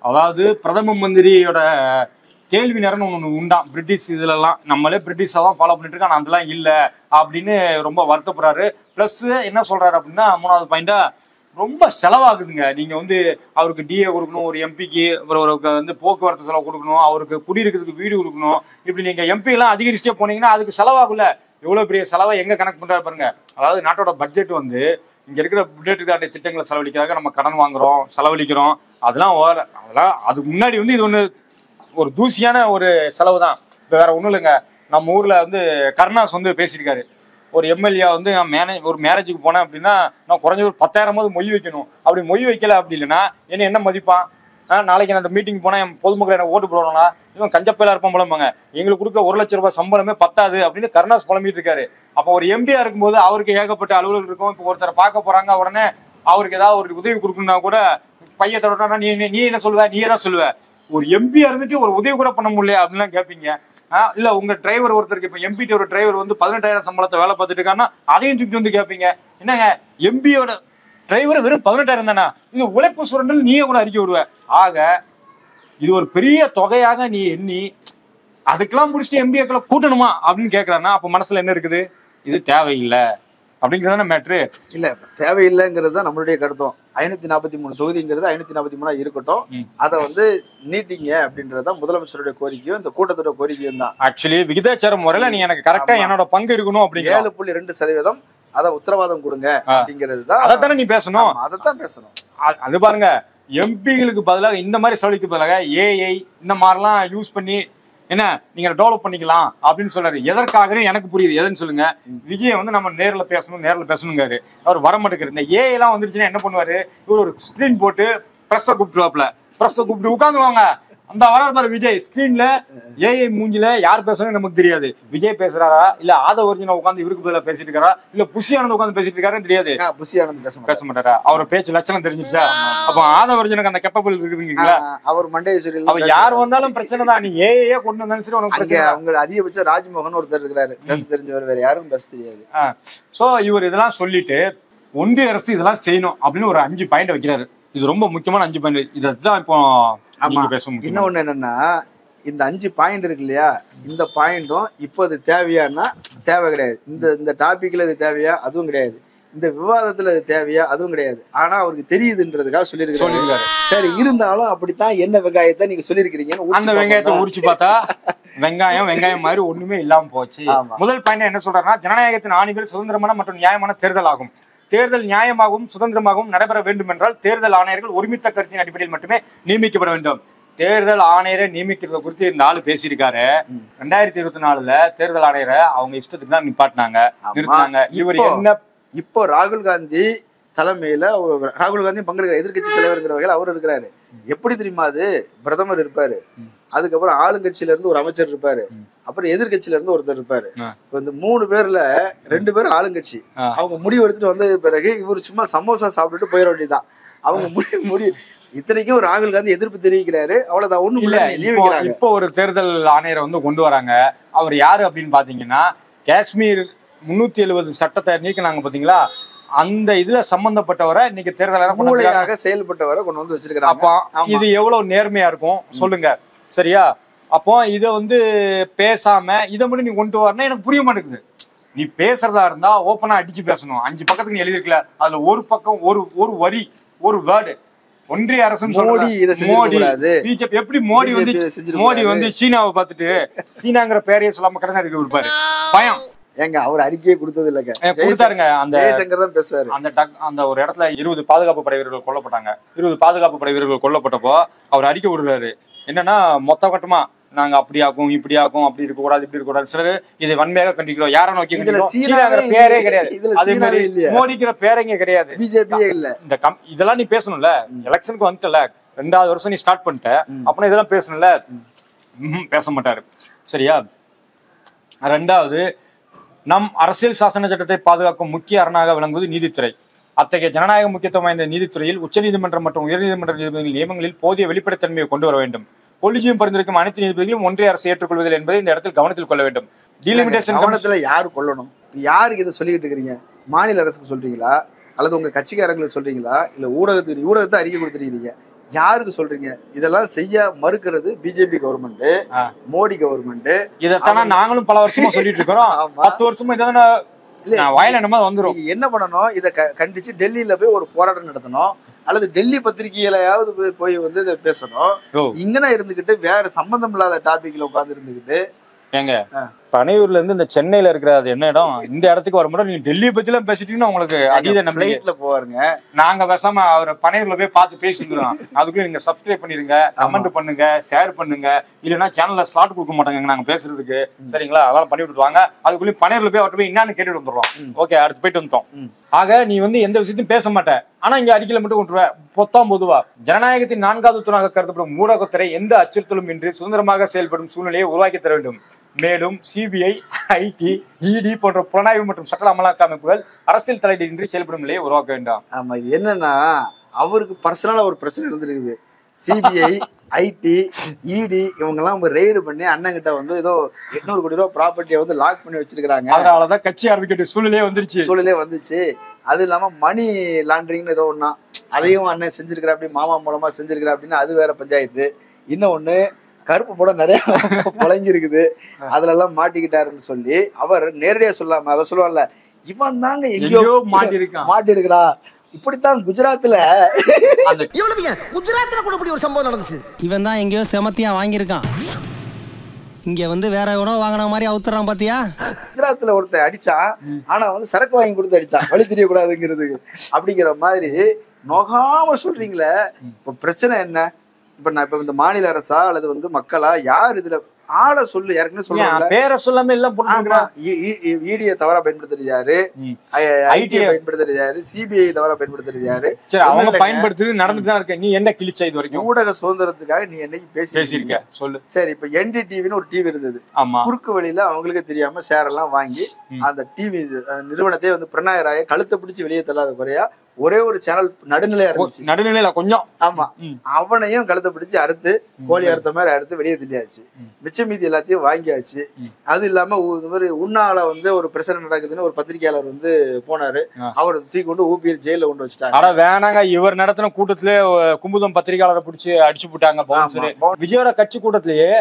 அதாவது பிரதம மந்திரியோட கேள்வி நேரம்னு ஒண்ணு உண்டாம் பிரிட்டிஷ் இதுல எல்லாம். நம்மளே பிரிட்டிஷ் தான் ஃபாலோ பண்ணிட்டு இருக்கோம், அதெல்லாம் இல்ல அப்படின்னு ரொம்ப வருத்தப்படுறாரு. பிளஸ் என்ன சொல்றாரு அப்படின்னா, 3வது பாயிண்டா, ரொம்ப செலவாகுதுங்க. நீங்க வந்து அவருக்கு டிஏ கொடுக்கணும், ஒரு எம்பிக்கு அவருக்கு வந்து போக்குவரத்து செலவு கொடுக்கணும், அவருக்கு குடியிருக்கிறதுக்கு வீடு கொடுக்கணும். இப்படி நீங்க எம்பி எல்லாம் அதிகரிச்சே போனீங்கன்னா அதுக்கு செலவாகுல. எவ்வளவு பெரிய செலவை எங்க கணக்கு பண்றாரு பாருங்க. அதாவது நாட்டோட பட்ஜெட் வந்து இங்க இருக்கிற புல்லெட்டுக்கான திட்டங்களை செலவழிக்கிறதுக்காக நம்ம கடன் வாங்குறோம், செலவழிக்கிறோம். அதெல்லாம் அதுக்கு முன்னாடி வந்து இது ஒண்ணு ஒரு தூசியான ஒரு செலவு தான். இப்ப வேற ஒண்ணும் இல்லைங்க. நம்ம ஊர்ல வந்து கருணாஸ் வந்து பேசியிருக்காரு, ஒரு எம்எல்ஏ வந்து நான் ஒரு மேரேஜுக்கு போனேன் அப்படின்னா நான் குறைஞ்ச ஒரு 10,000 மொய் வைக்கணும். அப்படி மொய் வைக்கல அப்படி இல்லைன்னா என்ன மதிப்பான்? நாளைக்கு நான் அந்த மீட்டிங் போனா என் பொதுமக்கள் என்ன ஓட்டு போடணும்னா இவன் கஞ்சப்பையில இருப்பான் போலம்பாங்க. எங்களுக்கு கொடுக்க 1 லட்சம் ரூபாய் சம்பளமே பத்தாது அப்படின்னு கருணாஸ் புலம்பிட்டு இருக்காரு. அப்போ ஒரு எம்பியா இருக்கும்போது அவருக்கு ஏகப்பட்ட அலுவலர்கள் இருக்கும். இப்போ ஒருத்தரை பார்க்க போறாங்க, உடனே அவருக்கு ஏதாவது ஒரு உதவி கொடுக்கணும்னா கூட பையத்தோட நீ என்ன சொல்லுவ, நீ என்ன சொல்லுவ? ஒரு எம்பியா இருந்துட்டு ஒரு உதவி கூட பண்ண முடியல அப்படின்லாம் கேட்பீங்க. இல்ல உங்க டிரைவர் ஒருத்தருக்கு, இப்ப எம்பிட்ட ஒரு டிரைவர் வந்து 18,000 சம்பளத்தை வேலை பார்த்துட்டு இருக்காருன்னா அதையும் தூக்கி வந்து கேட்பீங்க. என்னங்க எம்பியோட டிரைவர் வெறும் 18,000 தானே, இது உழைப்பு சுரண்டல் நீயே கூட அறிக்கை விடுவ. ஆக இது ஒரு பெரிய தொகையாக நீ எண்ணி அதுக்கெல்லாம் முடிச்சுட்டு எம்பிஏக்களை கூட்டணுமா அப்படின்னு கேட்கறான்னா அப்ப மனசுல என்ன இருக்குது? இது தேவையில்லை அப்படிங்கிறதான மேட்ரு. இல்ல தேவையில்லைங்கிறது தான் நம்மளுடைய கருத்தம். 543 தொகுதிங்கிறது 543 இருக்கட்டும், அதை வந்து நீட்டிங்க அப்படின்றதுதான் முதலமைச்சருடைய கோரிக்கையும் இந்த கூட்டத்தோட கோரிக்கையும் தான். ஆக்சுவலி விகிதாச்சார முறையில நீ எனக்கு கரெக்டா என்னோட பங்கு இருக்கணும் அப்படிங்கிற 7.2% அதை உத்தரவாதம் கொடுங்க அப்படிங்கிறது தான். அதைத்தானே நீ பேசணும், அதைத்தான் பேசணும். அது பாருங்க, எம்பிகளுக்கு பதிலாக இந்த மாதிரி செலவுக்கு பதிலாக ஏஐ இந்த மாதிரிலாம் யூஸ் பண்ணி என்ன நீங்க டெவலப் பண்ணிக்கலாம் அப்படின்னு சொல்றாரு. எதற்காக எனக்கு புரியுது. எதுன்னு சொல்லுங்க. விஜய் வந்து நம்ம நேர்ல பேசணுங்காரு. அவர் வர மாட்டேங்கிறாரு. இந்த ஏஐ எல்லாம் வந்துருச்சுன்னா என்ன பண்ணுவாரு, இவர் ஒரு ஸ்கிரீன் போட்டு பிரஸ்ஸை கூப்பிட்டு உட்காந்துவாங்க. அந்த வர விஜய் ஸ்கிரீன்ல ஏஐ மூஞ்சில யார் பேசுறான்னு நமக்கு தெரியாது. விஜய் பேசுறாரா இல்ல ஒரிஜினல் உட்காந்து இவருக்கு பதிலா பேசிட்டு இருக்காரா இல்ல புஷி ஆனந்த் உட்காந்து பேசிட்டு இருக்காருன்னு தெரியாது. புஷி ஆனந்த் பேச மாட்டாரா? அவர் பேச்சு லட்சணம் தெரிஞ்சிருச்சா? அப்ப ஒரிஜினலுக்கு அந்த கேப்பபிள் இருக்குதுங்களா? அவர் மண்டேஸ்வரி அவர் யார் வந்தாலும் பிரச்சனை தான். நீ ஏஐயே கொண்டு வந்தாலும் சரி உனக்கு பிரச்சனை. அவங்க அதிகபட்சம் ராஜ்மோகன் ஒருத்தர் இருக்கிறாரு, பேச தெரிஞ்சவர், வேற யாரும் பேச தெரியாது. சோ இவர் இதெல்லாம் சொல்லிட்டு ஒன்றிய அரசு இதெல்லாம் செய்யணும் அப்படின்னு ஒரு 5 பாயிண்ட் வைக்கிறாரு. இது ரொம்ப முக்கியமான 5 பாயிண்ட். இதுதான் இப்போ இன்னொன்னு என்னன்னா, இந்த 5 பாயிண்ட் இருக்கு இல்லையா, இந்த பாயிண்டும் இப்போ அது தேவையானா தேவை கிடையாது. இந்த டாபிக்ல இது தேவையா அதுவும் கிடையாது. இந்த விவாதத்துல அது தேவையா அதுவும் கிடையாது. ஆனா அவருக்கு தெரியுதுன்றதுக்காக சொல்லியிருக்காரு. சரி, இருந்தாலும் அப்படித்தான் என்ன வெங்காயத்தை நீங்க சொல்லியிருக்கிறீங்க. அந்த வெங்காயத்தை உரிச்சு பார்த்தா வெங்காயம் மாதிரி ஒண்ணுமே இல்லாம போச்சு. முதல் பாயிண்ட் என்ன சொல்றாருன்னா, ஜனநாயகத்தின் ஆணிகள் சுதந்திரமான மற்றும் நியாயமான தேர்தல் ஆகும். தேர்தல் நியாயமாகவும் சுதந்திரமாகவும் நடைபெற வேண்டும் என்றால் தேர்தல் ஆணையர்கள் ஒருமித்த கருத்தின் அடிப்படையில் மட்டுமே நியமிக்கப்பட வேண்டும். தேர்தல் ஆணையரை நியமிக்கிறத குறித்து இந்த ஆளு பேசியிருக்காரு. 2024 தேர்தல் ஆணையரை அவங்க இஷ்டத்துக்கு தான் நிறுத்தினாங்க. இவர் என்ன இப்போ ராகுல் காந்தி தலைமையில ராகுல் காந்தி பங்கெடுக்கிற எதிர்கட்சி தலைவர்ங்கிற வகையில் அவர் இருக்கிறாரு. எப்படி தெரியுமா, அது பிரதமர் இருப்பாரு, அதுக்கப்புறம் ஆளுங்கட்சியில இருந்து ஒரு அமைச்சர் இருப்பாரு, அப்புறம் எதிர்கட்சியில இருந்து ஒருத்தர் இருப்பாரு. இப்ப இந்த 3 பேர்ல 2 பேரும் ஆளுங்கட்சி. அவங்க முடிவு எடுத்துட்டு வந்த பிறகு இவர் சும்மா சமோசா சாப்பிட்டுட்டு போயிட வேண்டியதான். அவங்க முடிவு இத்தனைக்கும் ராகுல் காந்தி எதிர்ப்பு தெரிவிக்கிறாரு. அவ்வளவுதான், ஒண்ணும் இல்ல. இப்போ ஒரு தேர்தல் ஆணையரை வந்து கொண்டு வராங்க. அவர் யாரு அப்படின்னு பாத்தீங்கன்னா, காஷ்மீர் 370 சட்டத்தை நீக்கினாங்க பாத்தீங்களா, அந்த இதுல சம்பந்தப்பட்டவரை இன்னைக்கு தேர்தல் செயல்பட்டவரை கொண்டு வந்து வச்சிருக்காங்க. அப்ப இது எவ்வளவு நேர்மையா இருக்கும் சொல்லுங்க. சரியா? அப்போ இத வந்து பேசாம இதை மட்டும் நீ கொண்டு வரனா எனக்கு புரிய மாட்டேங்குது. நீ பேசுறதா இருந்தா ஓப்பனா அடிச்சு பேசணும். 5 பக்கத்துக்கு நீ எழுதிருக்கல, அதுல ஒரு பக்கம் ஒரு வரி ஒரு வேர்டு ஒன்றிய அரசு பிஜேபி எப்படி மோடி வந்து சீனாவை பார்த்துட்டு சீனாங்கிற பேரையே சொல்லாம கடனை இருக்க விருப்பாரு. பயம் ஏங்க அவர் அறிக்கையே கொடுத்தது இல்லங்க, கொடுத்தாருங்க. அந்த ஜெயசங்கர் தான் பேசுவாரு. அந்த ஒரு இடத்துல 20 பாதுகாப்பு படை வீரர்கள் கொல்லப்பட்டாங்க. 20 பாதுகாப்பு படை வீரர்கள் கொல்லப்பட்டப்போ அவர் அறிக்கை விடுறாரு. என்னன்னா, மொத்த கட்டமா நாங்க அப்படி ஆகும் இப்படி ஆகும், அப்படி இருக்க கூடாது இப்படி இருக்க கூடாது. சிலரு இதை வன்மையாக கண்டிக்கிறோம். யாரை நோக்கி கண்டிக்கிறோம்? பேரே கிடையாது. அதே மாதிரி மோடிக்கிற பேரங்க கிடையாது, பிஜேபியே இல்ல. இந்த இதெல்லாம் நீ பேசணும்ல, எலெக்ஷனுக்கு வந்துட்டல, 2வது வருஷம் நீ ஸ்டார்ட் பண்ணிட்ட, அப்படின்னா இதெல்லாம் பேசணும்ல. பேச மாட்டாரு. சரியா? 2வது, நம் அரசியல் சாசன சட்டத்தை பாதுகாக்கும் முக்கிய அரணாக விளங்குவது நீதித்துறை. அத்தகைய ஜனநாயக முக்கியத்துவம் வாய்ந்த நீதித்துறையில் உச்சநீதிமன்றம் மற்றும் உயர்நீதிமன்ற நீதிபதிகள் நியமனங்களில் போதிய வெளிப்படைத்தன்மையை கொண்டு வர வேண்டும். கொலிஜியம் பரிந்துரைக்கும் அனைத்து நீதிபதிகளும் ஒன்றிய அரசு ஏற்றுக்கொள்வதில்லை என்பதை இந்த இடத்தில் கவனத்தில் கொள்ள வேண்டும். டீலிமிட்டேஷன் கவனத்துல யாரு கொள்ளணும்? யாருக்கு இதை சொல்லிட்டு இருக்கிறீங்க? மாநில அரசுக்கு சொல்றீங்களா, அல்லது உங்க கட்சிக்காரங்களுக்கு சொல்றீங்களா, இல்ல ஊடகத்தை அறிக்கை கொடுத்துருக்கீங்க? யாருக்கு சொல்றீங்க? இதெல்லாம் செய்ய மறுக்கிறது பிஜேபி கவர்மெண்ட், மோடி கவர்மெண்ட். இதைத்தானே நாங்களும் பல வருஷமா சொல்லிட்டு இருக்கிறோம். 10 வருஷமா வந்துரும். என்ன பண்ணணும்? இதை கண்டிச்சு டெல்லியில போய் ஒரு போராட்டம் நடத்தணும், அல்லது டெல்லி பத்திரிகையிலாவது போய் வந்து இதை பேசணும். இங்கனா இருந்துகிட்டு வேற சம்பந்தம் இல்லாத டாபிக்ல உட்கார்ந்து இருந்துகிட்டு ஏங்க பனையூர்ல இருந்து இந்த சென்னையில இருக்கிற அது என்ன இடம், இந்த இடத்துக்கு வரும்போது நீங்க டெல்லியை பத்தி எல்லாம் பேசிட்டீங்கன்னா உங்களுக்கு அதீத நம்பிக்கைல போவாருங்க. நாங்க பேசாம அவர் பனையூர்ல போய் பார்த்து பேசிக்கிறோம். அதுக்குள்ள நீங்க சப்ஸ்கிரைப் பண்ணிருங்க, கமெண்ட் பண்ணுங்க, ஷேர் பண்ணுங்க. இல்லைன்னா சேனல்ல ஸ்லாட் கொடுக்க மாட்டாங்க நாங்க பேசுறதுக்கு. சரிங்களா? அதெல்லாம் பண்ணி விட்டுருவாங்க. அதுக்குள்ள பனையூர்ல போய் அவர்கிட்ட போய் என்னன்னு கேட்டுட்டு வந்துடுறோம். ஓகே, அடுத்து போயிட்டு வந்துட்டோம். ஆக நீ வந்து எந்த விஷயத்தையும் பேச மாட்டேன், ஆனா இங்க அறிக்கையில மட்டும் கொண்டுருவ. பொதுவா ஜனநாயகத்தின் 4வது தூணாக கருதப்படும் ஊடகத்துறை எந்த அச்சுறுத்தலும் இன்றி சுதந்திரமாக செயல்படும் சூழ்நிலையை உருவாக்கி தர வேண்டும். மேலும் சிபிஐ, ஐடி, இடி போன்ற புலனாய்வு மற்றும் சட்ட அமலாக்க அமைப்புகள் அரசியல் தலையீடின்றி செயல்படும் நிலையை உருவாக்க வேண்டாம். ஆமா, என்னன்னா அவருக்கு பர்சனலா ஒரு பிரச்சனை இருந்திருக்குது. சிபிஐ, ஐடி, இடி இவங்க எல்லாம் ரெய்டு பண்ணி அண்ணன் கிட்ட வந்து ஏதோ 800 கோடி ரூபாய் ப்ராப்பர்ட்டியை வந்து லாக் பண்ணி வச்சிருக்காங்க. அதனாலதான் கட்சி ஆரம்பிக்கிற சூழ்நிலையே வந்துச்சு. அது இல்லாம மணி லாண்டரிங்னு ஏதோ ஒண்ணா, அதையும் அண்ணன் செஞ்சிருக்கிற, அப்படி மாமா மூலமா செஞ்சிருக்கிற அப்படின்னு அது வேற பஞ்சாயத்து. இன்னொன்னு கருப்பு போட நிறைய புழங்கி இருக்குது, அதுல எல்லாம் மாட்டிக்கிட்டாருன்னு சொல்லி அவர் நேரடியா சொல்லாம அதை சொல்லுவாங்கல்ல, இவன் தாங்க எங்கேயோ மாட்டி இருக்கிறா. இப்படித்தான் குஜராத்ல கூட இப்படி ஒரு சம்பவம் நடந்துச்சு. இவன் தான் எங்கேயோ செமத்தியா வாங்கியிருக்கான், இங்க வந்து வேற எவனோ வாங்கின மாதிரி அவுத்துறான் பாத்தியா. குஜராத்ல ஒருத்தன் அடிச்சான், ஆனா வந்து சரக்கு வாங்கி கொடுத்து அடிச்சான், வழி தெரியக்கூடாதுங்கிறது. அப்படிங்கிற மாதிரி நோகாம சொல்றீங்களே. இப்ப பிரச்சனை என்ன? இப்ப நான் இப்ப இந்த மாநில அரசா அல்லது வந்து மக்களா யார் இதுல ஆளை சொல்லு. ஏற்கனவே சொல்லுவாங்க பேரை சொல்லாம எல்லாம் இடியை தவறா பயன்படுத்துறது யாரு, ஐடிஐ பயன்படுத்துறது யாரு, சிபிஐ தவறா பயன்படுத்துறது யாரு. சரி, அவங்க பயன்படுத்துறது நடந்துட்டு தான் இருக்க. நீ என்ன கிழிச்ச இது வரைக்கும்? ஊடக சுதந்திரத்துக்காக நீ என்னைக்கு பேசியிருக்க சொல்லு. சரி, இப்ப NDTVன்னு ஒரு டிவி இருந்தது. குறுக்கு வழியில அவங்களுக்கு தெரியாம ஷேர் எல்லாம் வாங்கி அந்த டிவி நிறுவனத்தை வந்து பிரணாய் ராய கழுத்தை பிடிச்சு வெளியே தள்ளாத குறையா ஒரே ஒரு சேனல் நடுநிலையா இருந்துச்சு. நடுநிலையில கொஞ்சம் ஆமா, அவனையும் கழுத்தை பிடிச்சு அறுத்து கோழி அறுத்த மாதிரி அறுத்து வெளியே திண்டியாச்சு. மிச்ச மீதி எல்லாத்தையும் வாங்கியாச்சு. அது இல்லாம உன்னால வந்து ஒரு பிரச்சனை நடக்குதுன்னு ஒரு பத்திரிகையாளர் வந்து போனாரு. அவர் தூக்கி கொண்டு ஊபியில் ஜெயில கொண்டு வச்சுட்டாங்க. ஆனா வேணாங்க, இவர் நடத்தின கூட்டத்திலே குமுதம் பத்திரிகையாளரை பிடிச்சி அடிச்சு போட்டாங்க. விஜயோட கட்சி கூட்டத்திலேயே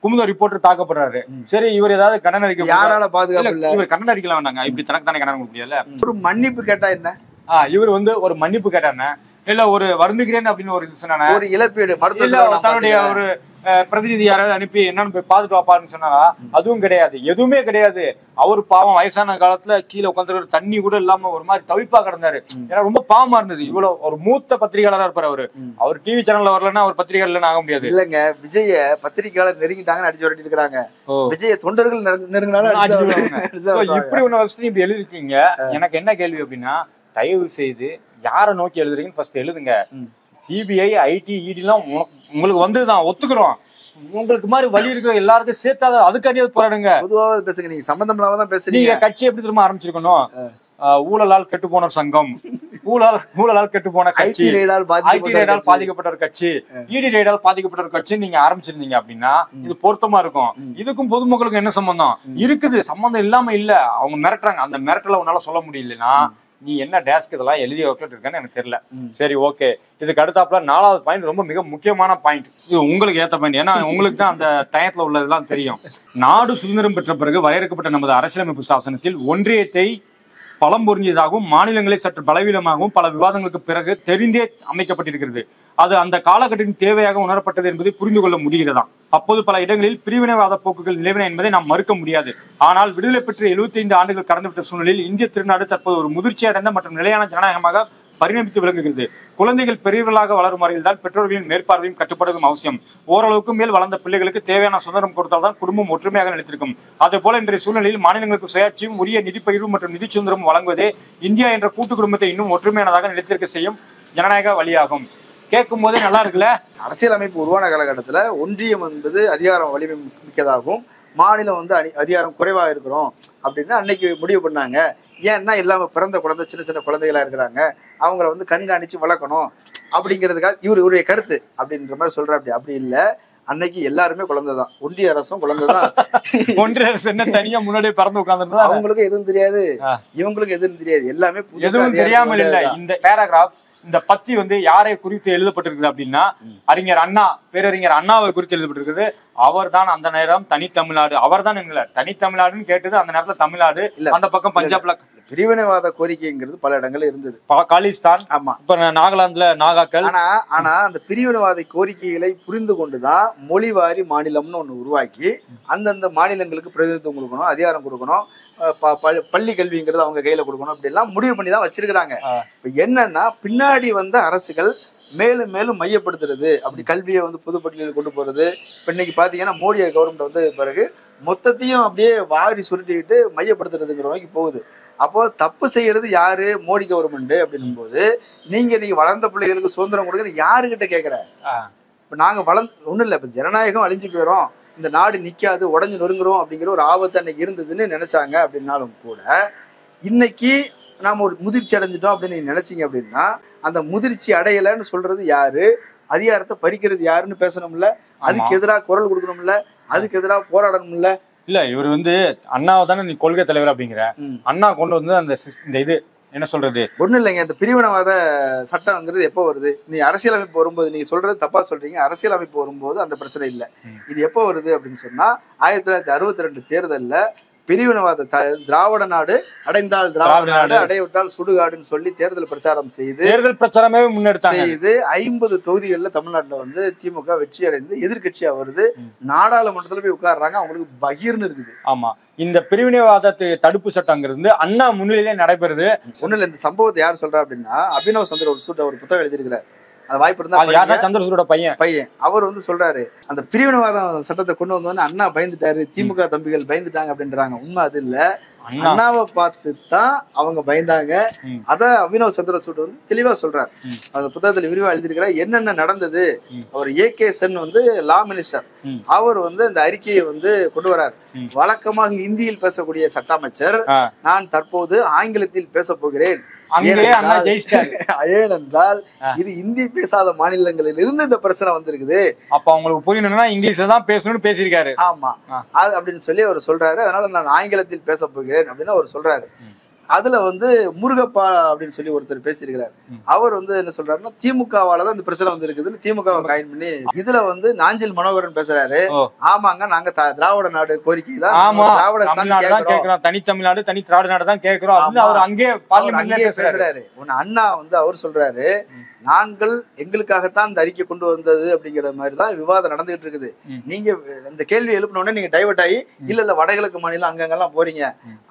குமுதம் ரிப்போர்ட்டர் தாக்கப்படுறாரு. சரி, இவர் ஏதாவது கடன் அறிக்கை யாரால பாதுகாப்பு இல்ல, இவர் கடன் அறிக்கலாம் வேண்டாங்க. இப்படி தனக்கு தானே கடன் கொடுக்க முடியல. ஒரு மன்னிப்பு கேட்டா என்ன? இவர் வந்து ஒரு மன்னிப்பு கேட்டானே, இல்ல ஒரு வருந்துகிறேன் அப்படின்னு ஒரு சொன்னானே, ஒரு இழப்பீடு தன்னுடைய ஒரு பிரதிநிதி யாராவது அனுப்பி என்னன்னு போய் பாத்துட்டு வாப்பாருன்னு சொன்னாரா? அதுவும் கிடையாது, எதுவுமே கிடையாது. அவரு பாவம் வயசான காலத்துல கீழே உட்காந்து தண்ணி கூட இல்லாம ஒரு மாதிரி தவிப்பா கிடந்தாரு. ஏன்னா ரொம்ப பாவமா இருந்தது. இவ்வளவு ஒரு மூத்த பத்திரிகையாளரா இருப்பாரு அவரு. அவர் டிவி சேனல்ல வரலன்னா அவர் பத்திரிகையாளர் ஆக முடியாது. இல்லங்க, விஜய பத்திரிகையாளர் நெருங்கிட்டாங்கன்னு அடிச்சு வரட்டி இருக்காங்க. விஜய தொண்டர்கள் நெருங்கினாலும் இப்படி ஒண்ணு வச்சுட்டு இப்படி எழுதிருக்கீங்க. எனக்கு என்ன கேள்வி அப்படின்னா, தயவு செய்து யாரை நோக்கி எழுதுறீங்கன்னு ஃபர்ஸ்ட் எழுதுங்க. சிபிஐ, ஐடி, இடி எல்லாம் உங்களுக்கு வந்துதான் ஒத்துக்கிறோம். உங்களுக்கு மாதிரி வழி இருக்கிற எல்லாருக்கும் சேர்த்தாத அதுக்காண்டியாவது போராடுங்க. பொதுவாக பேசுங்க, நீங்க சம்பந்தம் இல்லாம தான் பேசுறீங்க. கட்சி எப்படி திரும்ப ஆரம்பிச்சிருக்கணும்? ஊழலால் கெட்டு போன சங்கம், ஊழலால் கெட்டு போன கட்சி, ஐடி ரைடால் பாதிக்கப்பட்ட ஒரு கட்சி, இடி ரைடால் பாதிக்கப்பட்ட ஒரு கட்சி நீங்க ஆரம்பிச்சிருந்தீங்க அப்படின்னா இது பொருத்தமா இருக்கும். இதுக்கும் பொதுமக்களுக்கும் என்ன சம்பந்தம் இருக்குது? சம்பந்தம் இல்லாம இல்ல. அவங்க மிரட்டுறாங்க. அந்த மிரட்டல உன்னால சொல்ல முடியலன்னா நீ என்ன டேஸ்க் இதெல்லாம் எழுதி வைக்கிட்டு இருக்கேன்னு எனக்கு தெரியல. சரி, ஓகே. இதுக்கு அடுத்தாப்புல 4வது பாயிண்ட் ரொம்ப மிக முக்கியமான பாயிண்ட். இது உங்களுக்கு ஏத்த பாயிண்ட். ஏன்னா உங்களுக்கு தான் அந்த டயத்துல உள்ளதெல்லாம் தெரியும். நாடு சுதந்திரம் பெற்ற பிறகு வரையறுக்கப்பட்ட நமது அரசியலமைப்பு சாசனத்தில் ஒன்றியத்தை பலம் பொருந்தியதாகவும் மாநிலங்களை சற்று பலவீனமாகவும் பல விவாதங்களுக்கு பிறகு தெரிந்தே அமைக்கப்பட்டிருக்கிறது. அது அந்த காலகட்டத்தின் தேவையாக உணரப்பட்டது என்பதை புரிந்து கொள்ள முடிகிறதா? அப்போது பல இடங்களில் பிரிவினைவாத போக்குகள் நிலவின என்பதை நாம் மறுக்க முடியாது. ஆனால் விடுதலை பெற்று 75 ஆண்டுகள் கடந்துவிட்ட சூழ்நிலையில் இந்திய திருநாடு தற்போது ஒரு முதிர்ச்சி அடைந்த மற்றும் நிலையான ஜனநாயகமாக பரிணமித்து விளங்குகிறது. குழந்தைகள் பெரியவர்களாக வளரும் வரையில் தான் பெற்றோர்களின் மேற்பார்வையும் கட்டுப்படுவதும் அவசியம். ஓரளவுக்கு மேல் வளர்ந்த பிள்ளைகளுக்கு தேவையான சுதந்திரம் கொடுத்தால்தான் குடும்பம் ஒற்றுமையாக நிலைத்திருக்கும். அதே போல இன்றைய சூழ்நிலையில் மாநிலங்களுக்கு சுயாட்சியும் உரிய நிதி பகிர்வு மற்றும் நிதி சுதந்திரமும் வழங்குவதே இந்தியா என்ற கூட்டு குடும்பத்தை இன்னும் ஒற்றுமையானதாக நிலைத்திருக்க செய்யும் ஜனநாயக வழியாகும். கேட்கும் போதே நல்லா இருக்குல்ல. அரசியலமைப்பு உருவான காலகட்டத்துல ஒன்றியம் என்பது அதிகாரம் வலிமை மிக்கதாகவும் மாநிலம் வந்து அதிகாரம் குறைவாக இருக்கிறோம் அப்படின்னு அன்னைக்கு முடிவு பண்ணாங்க. ஏன்னா இல்லாம பிறந்த குழந்தை சின்ன சின்ன குழந்தைகளா இருக்கிறாங்க, அவங்கள வந்து கண்காணிச்சு வளர்க்கணும் அப்படிங்கிறதுக்காக இவருடைய கருத்து அப்படின்ற மாதிரி சொல்ற. அப்படி இல்ல, அன்னைக்கு எல்லாருமே குழந்தைதான். ஒன்றிய அரசும் குழந்தைதான். ஒன்றிய அரசு என்ன தனியா முன்னாடியே பறந்து உட்கார்ந்து அவங்களுக்கு எதுவும் தெரியாது, இவங்களுக்கு எதுவும் தெரியாது, எல்லாமே எதுவும் தெரியாமல் இல்ல. இந்த பேராகிராஃப், இந்த பத்தி வந்து யாரை குறித்து எழுதப்பட்டிருக்குது அப்படின்னா அறிஞர் அண்ணா, பேரறிஞர் அண்ணாவை குறித்து எழுதப்பட்டிருக்குது. அவர் தான் அந்த நேரம் தனித்தமிழ்நாடு, அவர் தான் இல்ல தனித்தமிழ்நாடுன்னு கேட்டது அந்த நேரத்துல தமிழ்நாடு, அந்த பக்கம் பஞ்சாப்ல பிரிவினைவாத கோரிக்கைங்கிறது பல இடங்கள்ல இருந்தது. காலிஸ்தான், ஆமா, இப்ப நாகாலாந்துல நாகாக்கள். ஆனா அந்த பிரிவினைவாத கோரிக்கைகளை புரிந்து கொண்டுதான் மொழிவாரி மாநிலம்னு ஒண்ணு உருவாக்கி அந்தந்த மாநிலங்களுக்கு பிரதிநிதித்துவம் கொடுக்கணும், அதிகாரம் கொடுக்கணும், பள்ளி கல்விங்கிறது அவங்க கையில கொடுக்கணும், அப்படி எல்லாம் முடிவு பண்ணி தான் வச்சிருக்கிறாங்க. இப்ப என்னன்னா பின்னாடி வந்த அரசுகள் மேலும் மேலும் மையப்படுத்துறது, அப்படி கல்வியை வந்து பொதுப்பட்டியலில் கொண்டு போறது. இப்ப இன்னைக்கு பாத்தீங்கன்னா மோடி கவர்மெண்ட் வந்து பிறகு மொத்தத்தையும் அப்படியே வாரி சுருட்டிக்கிட்டு மையப்படுத்துறதுங்கிற நோக்கி போகுது. அப்போ தப்பு செய்யறது யாரு? மோடி கவர்மெண்ட் அப்படின்னும் போது நீங்க வளர்ந்த பிள்ளைகளுக்கு சுதந்திரம் கொடுக்க யாருகிட்ட கேட்கிற? இப்ப நாங்க ஒண்ணும் இல்ல, இப்ப ஜனநாயகம் அழிஞ்சு போயிடும், இந்த நாடு நிக்காது, உடஞ்சு நொறுங்குறோம் அப்படிங்கிற ஒரு ஆபத்து அன்னைக்கு இருந்ததுன்னு நினைச்சாங்க. அப்படின்னாலும் கூட இன்னைக்கு நாம ஒரு முதிர்ச்சி அடைஞ்சிட்டோம் அப்படின்னு நீங்க நினைச்சீங்க அப்படின்னா அந்த முதிர்ச்சி அடையலைன்னு சொல்றது யாரு? அதிகாரத்தை பறிக்கிறது யாருன்னு பேசணும்ல, அதுக்கு எதிராக குரல் கொடுக்கணும்ல, அதுக்கு எதிராக போராடணும்ல. இல்ல, இவர் வந்து அண்ணாவை தானே நீ கொள்கை தலைவர் அப்படிங்கிற. அண்ணா கொண்டு வந்து அந்த இது என்ன சொல்றது ஒண்ணும் இல்லைங்க. இந்த பிரிவினவாத சட்டம்ங்கிறது எப்போ வருது? நீ அரசியலமைப்பு வரும்போது நீங்க சொல்றது தப்பா சொல்றீங்க. அரசியலமைப்பு வரும்போது அந்த பிரச்சனை இல்லை. இது எப்போ வருது அப்படின்னு சொன்னா 1962 தேர்தல்ல பிரிவினவாத திராவிட நாடு அடைந்தால் திராவிட நாடு, அடையவிட்டால் சுடுகாடுன்னு சொல்லி தேர்தல் பிரச்சாரம் செய்து 50 தொகுதிகள்ல தமிழ்நாட்டுல வந்து திமுக வெற்றி அடைந்து எதிர்கட்சியா வருது. நாடாளுமன்றத்துல போய் உட்கார்றாங்க, அவங்களுக்கு பகீர்னு இருக்குது. ஆமா, இந்த பிரிவினைவாத தடுப்பு சட்டங்கிறது அண்ணா முன்னிலையிலே நடைபெறுது. ஒண்ணுல இந்த சம்பவத்தை யார் சொல்றா அப்படின்னா அபினவ் சந்திர ஒரு புத்தகம் எழுதியிருக்கிறார். அது வாய்ப்பு இருந்தா சந்திரசூரோட பையன் அவர் வந்து சொல்றாரு, அந்த பிரிவினைவாதம் சட்டத்தை கொண்டு வந்தோன்னு அண்ணா பயந்துட்டாரு, திமுக தம்பிகள் பயந்துட்டாங்க அப்படின்றாங்க. உண்மை அது இல்ல, அண்ணாவை பார்த்து தான் அவங்க பயந்தாங்க. அத அபினவ் சந்திரசூட் வந்து தெளிவா சொல்றாரு. அந்த புத்தகத்துல விரிவா எழுதியிருக்கிறார். என்னென்ன நடந்தது. அவர் ஏகே சென் வந்து லா மினிஸ்டர், அவர் வந்து இந்த அறிக்கையை வந்து கொண்டு வராரு. வழக்கமாக ஹிந்தியில் பேசக்கூடிய சட்ட அமைச்சர் நான் தற்போது ஆங்கிலத்தில் பேச போகிறேன். ஏனென்றால் இது இந்தி பேசாத மாநிலங்களில் இருந்து இந்த பிரச்சனை வந்திருக்குது. அப்ப அவங்களுக்கு புரியணும்னா இங்கிலீஷ்ல தான் பேசணும்னு பேசியிருக்காரு. ஆமா, அது அப்படின்னு சொல்லி அவர் சொல்றாரு. அதனால நான் ஆங்கிலத்தில் பேச போகிறேன் அப்படின்னு அவர் சொல்றாரு. அதுல வந்து முருகப்பா அப்படின்னு சொல்லி ஒருத்தர் பேசியிருக்கிறார். அவர் வந்து என்ன சொல்றாருன்னா, திமுகவாலதான் இந்த பிரச்சனை வந்து இருக்குதுன்னு திமுகவை காயின் பண்ணி இதுல வந்து நாஞ்சில் மனோகரன் பேசுறாரு. ஆமாங்க, நாங்க திராவிட நாடு கோரிக்கை தான், திராவிட கேட்கிறோம், தனி தமிழ்நாடு தனி திராவிட நாடு தான் கேட்கிறோம் அப்படின்னு அவர் அங்கே பேசுறாரு. ஒன்னு அண்ணா வந்து அவர் சொல்றாரு, நாங்கள் எங்களுக்காகத்தான் இந்த அறிக்கை கொண்டு வந்தது அப்படிங்கிற மாதிரி தான் விவாதம் நடந்துகிட்டு இருக்குது. நீங்க இந்த கேள்வி எழுப்பினோடனே நீங்க டைவர்ட் ஆகி இல்ல வடகிழக்கு மாநிலம் அங்கங்கெல்லாம் போறீங்க.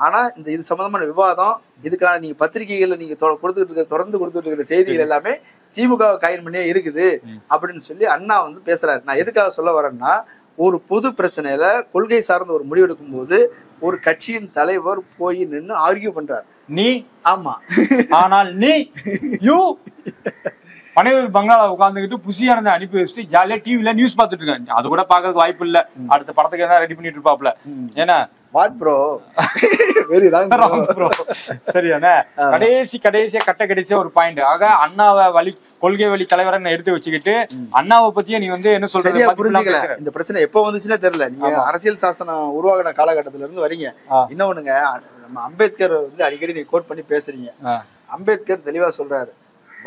ஆனா இந்த இது சம்பந்தமான விவாதம், இதுக்கான நீங்க பத்திரிகைகள்ல நீங்க தொடர்ந்து கொடுத்துட்டு இருக்கிற செய்திகள் எல்லாமே திமுக காயின் பண்ணியே இருக்குது அப்படின்னு சொல்லி அண்ணா வந்து பேசுறாரு. நான் எதுக்காக சொல்ல வரேன்னா, ஒரு பொது பிரச்சனையில கொள்கை சார்ந்த ஒரு முடிவெடுக்கும் போது ஒரு கட்சியின் தலைவர் போய் நின்று ஆர்கியூ பண்றாரு. நீ ஆமா, ஆனால் நீ பனையூர் பங்களா உட்காந்துக்கிட்டு புசியானதை அனுப்பி வச்சுட்டு ஜாலியா டிவில நியூஸ் பாத்துட்டு இருக்காங்க. அது கூட பாக்கிறதுக்கு வாய்ப்பு இல்ல. அடுத்த படத்துக்கு எதாவது ரெடி பண்ணிட்டு இருப்பாப்ல. ஏன்னா what bro, very wrong bro. சரியானே, கடைசியா கடைசியா ஒரு பாயிண்ட் ஆக அண்ணாவை கொள்கை வழி தலைவரை எடுத்து வச்சுக்கிட்டு அண்ணாவை பத்தியே நீ வந்து என்ன சொல்றது புரிஞ்சுக்கல. இந்த பிரச்சனை எப்ப வந்துச்சுன்னே தெரியல. நீங்க அரசியல் சாசனம் உருவாகின காலகட்டத்துல இருந்து வரீங்க. இன்னொன்னுங்க, நம்ம அம்பேத்கர் வந்து அடிக்கடி நீங்க கோட் பண்ணி பேசுறீங்க. அம்பேத்கர் தெளிவா சொல்றாரு,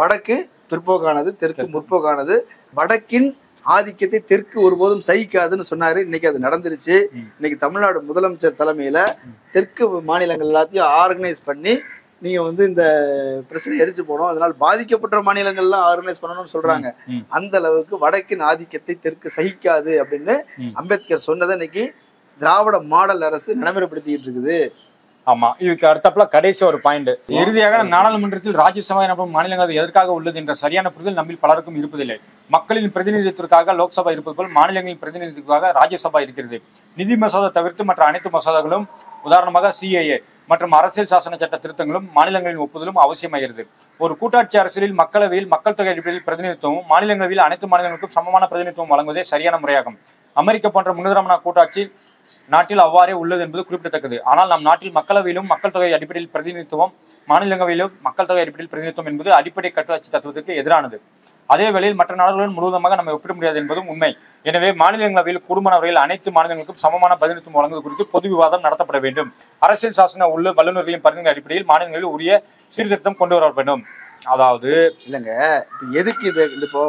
வடக்கு பிற்போக்கானது, தெற்கு முற்போக்கானது, வடக்கின் ஆதிக்கத்தை தெற்கு ஒருபோதும் சகிக்காதுன்னு சொன்னாரு. இன்னைக்கு அது நடந்துருச்சு. இன்னைக்கு தமிழ்நாடு முதலமைச்சர் தலைமையில தெற்கு மாநிலங்கள் எல்லாத்தையும் ஆர்கனைஸ் பண்ணி நீங்க வந்து இந்த பிரச்சனை எடுத்து போனோம், அதனால பாதிக்கப்பட்ட மாநிலங்கள்லாம் ஆர்கனைஸ் பண்ணணும்னு சொல்றாங்க. அந்த அளவுக்கு வடக்கின் ஆதிக்கத்தை தெற்கு சகிக்காது அப்படின்னு அம்பேத்கர் சொன்னதை இன்னைக்கு திராவிட மாடல் அரசு நடைமுறைப்படுத்திட்டு இருக்குது. ஆமா, இதுக்கு அடுத்தப்பல கடைசி ஒரு பாயிண்ட். இறுதியாக நாடாளுமன்றத்தில் ராஜ்யசபா எனப்படும் மாநிலங்கள் எதற்காக உள்ளது என்ற சரியான புரிதல் நம்மில் பலருக்கும் இருப்பதில்லை. மக்களின் பிரதிநிதித்துவத்திற்காக லோக்சபா இருப்பது போல் மாநிலங்களின் பிரதிநிதித்துவத்திற்காக ராஜ்யசபா இருக்கிறது. நிதி மசோதா தவிர்த்து மற்ற அனைத்து மசோதாக்களும், உதாரணமாக சிஏஏ மற்றும் அரசியல் சாசன சட்ட திருத்தங்களும் மாநிலங்களின் ஒப்புதலும் அவசியமாகிறது. ஒரு கூட்டாட்சி அரசியலில் மக்களவையில் மக்கள் தொகை அடிப்படையில் பிரதிநிதித்துவம், மாநிலங்களில் அனைத்து மாநிலங்களுக்கும் சமமான பிரதிநிதித்துவம் வழங்குவதே சரியான முறையாகும். அமெரிக்கா போன்ற முன்னுதாரண கூட்டாட்சி நாட்டில் அவ்வாறே உள்ளது என்பது குறிப்பிடத்தக்கது. ஆனால் நம் நாட்டில் மக்களவையிலும் மக்கள் தொகை அடிப்படையில் பிரதிநிதித்துவம், மாநிலங்களவையிலும் மக்கள் தொகை அடிப்படையில் பிரதிநிதித்துவம் என்பது அடிப்படை கட்டுராட்சி தத்துவத்திற்கு எதிரானது. அதே வேளையில் மற்ற நாடுகளுடன் முழுவதுமாக நம்ம ஒப்பிட முடியாது என்பதும் உண்மை. எனவே மாநிலங்களவையில் குடும்பநவரையில் அனைத்து மாநிலங்களுக்கும் சமமான பிரதிநிதித்துவம் வழங்குவது குறித்து பொது விவாதம் நடத்தப்பட வேண்டும். அரசியல் சாசன உள்ள வல்லுநர்களின் பரிந்துரை அடிப்படையில் மாநிலங்களில் உரிய சீர்திருத்தம் கொண்டு வர வேண்டும். அதாவது இல்லங்க, எதுக்கு இது இப்போ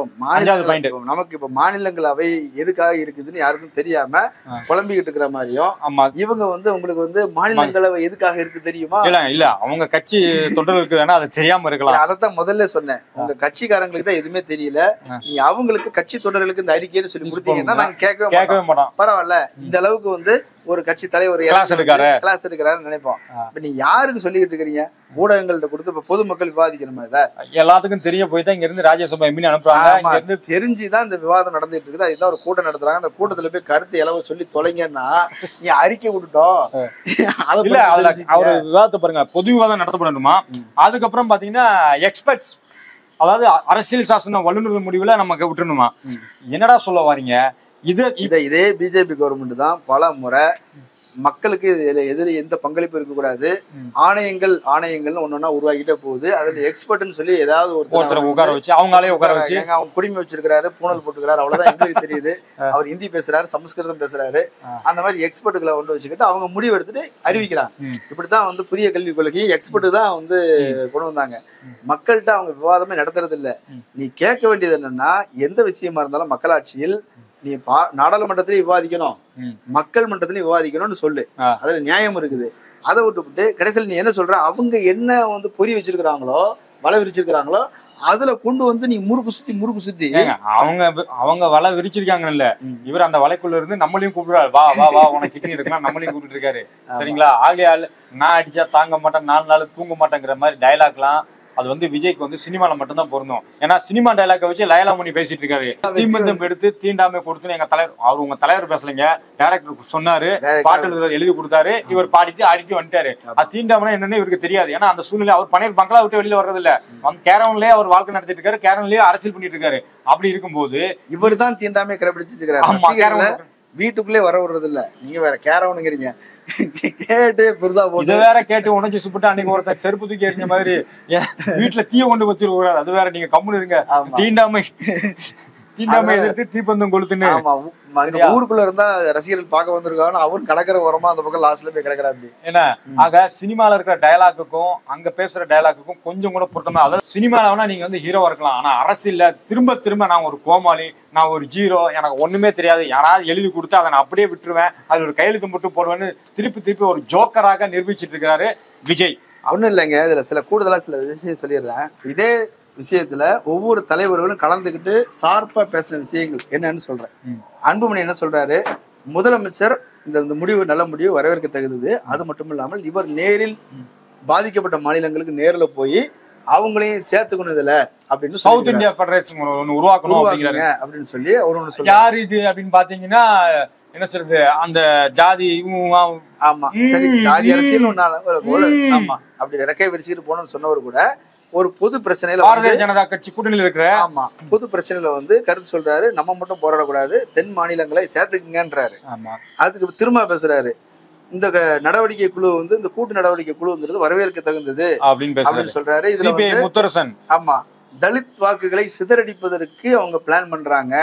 நமக்கு இப்ப மாநிலங்களவை எதுக்காக இருக்குதுன்னு யாருக்கும் தெரியாம குழம்பிக்கிட்டு இருக்கிற மாதிரியும் இவங்க வந்து உங்களுக்கு வந்து மாநிலங்களவை எதுக்காக இருக்கு தெரியுமா? இல்ல அவங்க கட்சி தொண்டர்களுக்கு வேணா அது தெரியாம இருக்கலாம். அதைத்தான் முதல்ல சொன்னேன். உங்க கட்சிக்காரங்களுக்கு தான் எதுவுமே தெரியல. நீ அவங்களுக்கு கட்சி தொண்டர்களுக்கு இந்த அறிக்கைன்னு சொல்லி கொடுத்தீங்கன்னா நாங்க கேட்கவே மாட்டோம். பரவாயில்ல, இந்த அளவுக்கு வந்து ஒரு கட்சி தலைவர் கிளாஸ் எடுக்கிறாருன்னு நினைப்போம். இப்ப நீ யாருக்கு சொல்லிக்கிட்டு இருக்கிறீங்க? ஊடகங்கள்ட்ட கொடுத்து இப்ப பொதுமக்கள் விவாதிக்கணுமா? இதை எல்லாத்துக்கும் தெரிய போய் தான் இங்க இருந்து ராஜ்யசபா எம்பி அனுப்புறாங்க. தெரிஞ்சுதான் இந்த விவாதம் நடந்துட்டு இருக்குது. அதுதான் ஒரு கூட்டம் நடத்துறாங்க. அந்த கூட்டத்துல போய் கருத்து எளவு சொல்லி தொலைங்கன்னா நீ அறிக்கை விட்டுட்டோம். அவரு விவாதத்தை பாருங்க, பொது விவாதம் நடத்தப்படணுமா? அதுக்கப்புறம் பாத்தீங்கன்னா எக்ஸ்பர்ட்ஸ், அதாவது அரசியல் சாசன வல்லுநர்கள் முடிவுல நமக்கு விட்டுணுமா? என்னடா சொல்ல வாரீங்க? இதே பிஜேபி கவர்மெண்ட் தான் பல முறை மக்களுக்கு எதுல எந்த பங்களிப்பு இருக்கக்கூடாது, ஆணையங்கள் ஒன்னொன்னா உருவாக்கிட்டே போகுது. அதுல எக்ஸ்பர்ட்னு சொல்லி ஏதாவது ஒருத்தர் உட்கார வச்சு அவங்களே உட்கார வச்சு அவங்க குடிமை வச்சிருக்காரு, பூனல் போட்டுக்கிறாரு, அவ்வளவுதான் எங்களுக்கு தெரியுது. அவர் ஹிந்தி பேசுறாரு, சமஸ்கிருதம் பேசுறாரு. அந்த மாதிரி எக்ஸ்பர்ட்டுகளை கொண்டு வச்சுக்கிட்டு அவங்க முடிவு எடுத்துட்டு அறிவிக்கிறாங்க. இப்படித்தான் வந்து புதிய கல்விக் கொள்கையை எக்ஸ்பர்ட் தான் வந்து கொண்டு வந்தாங்க. மக்கள்கிட்ட அவங்க விவாதமே நடத்துறது இல்ல. நீ கேட்க வேண்டியது என்னன்னா, எந்த விஷயமா இருந்தாலும் மக்களாட்சியில் நீ நாடாளுமன்றத்திலே விவாதிக்கணும், மக்கள் மன்றத்திலையும் விவாதிக்கணும்னு சொல்லு. அதுல நியாயம் இருக்குது. அதை விட்டுவிட்டு கடைசியில் நீ என்ன சொல்ற, அவங்க என்ன வந்து பொறி வச்சிருக்கிறாங்களோ, வலை விரிச்சிருக்கிறாங்களோ, அதுல கொண்டு வந்து நீ முறுக்கு சுத்தி அவங்க வலை விரிச்சிருக்காங்கல்ல, இவர் அந்த வலைக்குள்ள இருந்து நம்மளையும் கூப்பிடுறாரு, வா வா வா உனக்கு கிட்னி இருக்கலாம், நம்மளையும் கூப்பிட்டு இருக்காரு. சரிங்களா? ஆகையால் நான் அடிச்சா தாங்க மாட்டேன், 4 நாள் தூங்க மாட்டேங்கிற மாதிரி டயலாக்லாம் அது வந்து விஜய்க்கு வந்து சினிமால மட்டும்தான் பொருந்தும். ஏன்னா சினிமா டைலாக வச்சு லயலாமணி பேசிட்டு இருக்காரு. தீம்பந்தம் எடுத்து தீண்டாமை கொடுத்துன்னு எங்க தலைவர், அவர் உங்க தலைவர் பேசலைங்க, டைரக்டர் சொன்னாரு, பாட்டு எழுதி கொடுத்தாரு, இவர் பாடிட்டு ஆடிட்டு வந்துட்டாரு. அது தீண்டாமனா என்னன்னு இவருக்கு தெரியாது. ஏன்னா அந்த சூழ்நிலை அவர் பணியர் பங்களா விட்டு வெளியில வர்றது இல்ல, கேரவன்லயே அவர் வாழ்க்கை நடத்திட்டு இருக்காரு, கேரவன்லயே அரசியல் பண்ணிட்டு இருக்காரு. அப்படி இருக்கும்போது இவர் தான் தீண்டாமை கடைபிடிச்சிட்டு இருக்காரு. வீட்டுக்குள்ளே வர விடுறது இல்ல, நீங்க வேற கேரவனுங்கிறீங்க. கேட்டு பெருசா போட்டு இதை வேற கேட்டு உடஞ்சி சுப்பிட்டு அன்னைக்கு ஒருத்தர் செருப்பு தூக்கி எறிஞ்ச மாதிரி வீட்டுல தீய கொண்டு வச்சிருக்க கூடாது. அது வேற, நீங்க கம்முன்னு இருங்க. தீண்டாமை எதிர்த்து தீப்பந்தம் கொளுத்துன்னு. ஊருக்குள்ள இருந்தா ரசிகர்கள் பார்க்க வந்திருக்காங்க, அவரும் கடற்கரை ஓரமா அந்த பக்கம் லாஸ்ட்ல போய் கிடக்குறாரு. என்ன ஆக சினிமால இருக்கிற டயலாக்குக்கும் அங்க பேசுற டயலாக்குக்கும் கொஞ்சம் கூட பொருத்தமா. அதாவது சினிமால வேணா நீங்க வந்து ஹீரோவா இருக்கலாம், ஆனா அரசியல்ல திரும்ப திரும்ப நான் ஒரு கோமாளி, நான் ஒரு ஜீரோ, எனக்கு ஒண்ணுமே தெரியாது, யாராவது எழுதி கொடுத்து அதை நான் அப்படியே விட்டுருவேன், அது ஒரு கையெழுத்து மட்டும் போடுவேன்னு திருப்பி ஒரு ஜோக்கராக நிரூபிச்சிட்டு இருக்காரு விஜய். ஒண்ணும் இல்லைங்க, இதுல சில கூடுதலா சில விஷயம் சொல்லிடுறேன். இதே விஷயத்துல ஒவ்வொரு தலைவர்களும் கலந்துகிட்டு சார்பா பேசுற விஷயங்கள் என்னன்னு சொல்றேன். அன்புமணி என்ன சொல்றாரு, முதலமைச்சர் இந்த முடிவு நல்ல முடிவு, வரவேற்க தகுந்தது. அது மட்டும் இல்லாமல் இவர் நேரில் பாதிக்கப்பட்ட மாநிலங்களுக்கு நேரில் போய் அவங்களையும் சேர்த்துக்கணும் இதுல அப்படின்னு சவுத் இந்தியா ஃபெடரேஷன் ஒன்னு உருவாக்கணும் அப்படின்னு சொல்லி அவர் ஒண்ணு சொல்றாரு. யார் இது அப்படின்னு பாத்தீங்கன்னா என்ன சொல்றது, அந்த ஜாதி, ஆமா சரி, ஜாதி அரசியல் ஆமா அப்படி ரெக்கை விரிச்சுட்டு போனோம்னு சொன்னவர் கூட ஒரு பொது பிரச்சனையில பாரதிய ஜனதா கட்சி கூட்டணியில் இருக்கிற ஆமா பொது பிரச்சனையில வந்து கருத்து சொல்றாரு, நம்ம மட்டும் போராடக்கூடாது, தென் மாநிலங்களை சேர்த்துக்குங்கன்றாரு. அதுக்கு திரும்ப பேசுறாரு, இந்த நடவடிக்கை குழு வந்து இந்த கூட்டு நடவடிக்கை குழுங்கிறது வரவேற்க தகுந்தது அப்படின்னு சொல்றாரு. இதுல முத்தரசன் ஆமா தலித் வாக்குகளை சிதறடிப்பதற்கு அவங்க பிளான் பண்றாங்க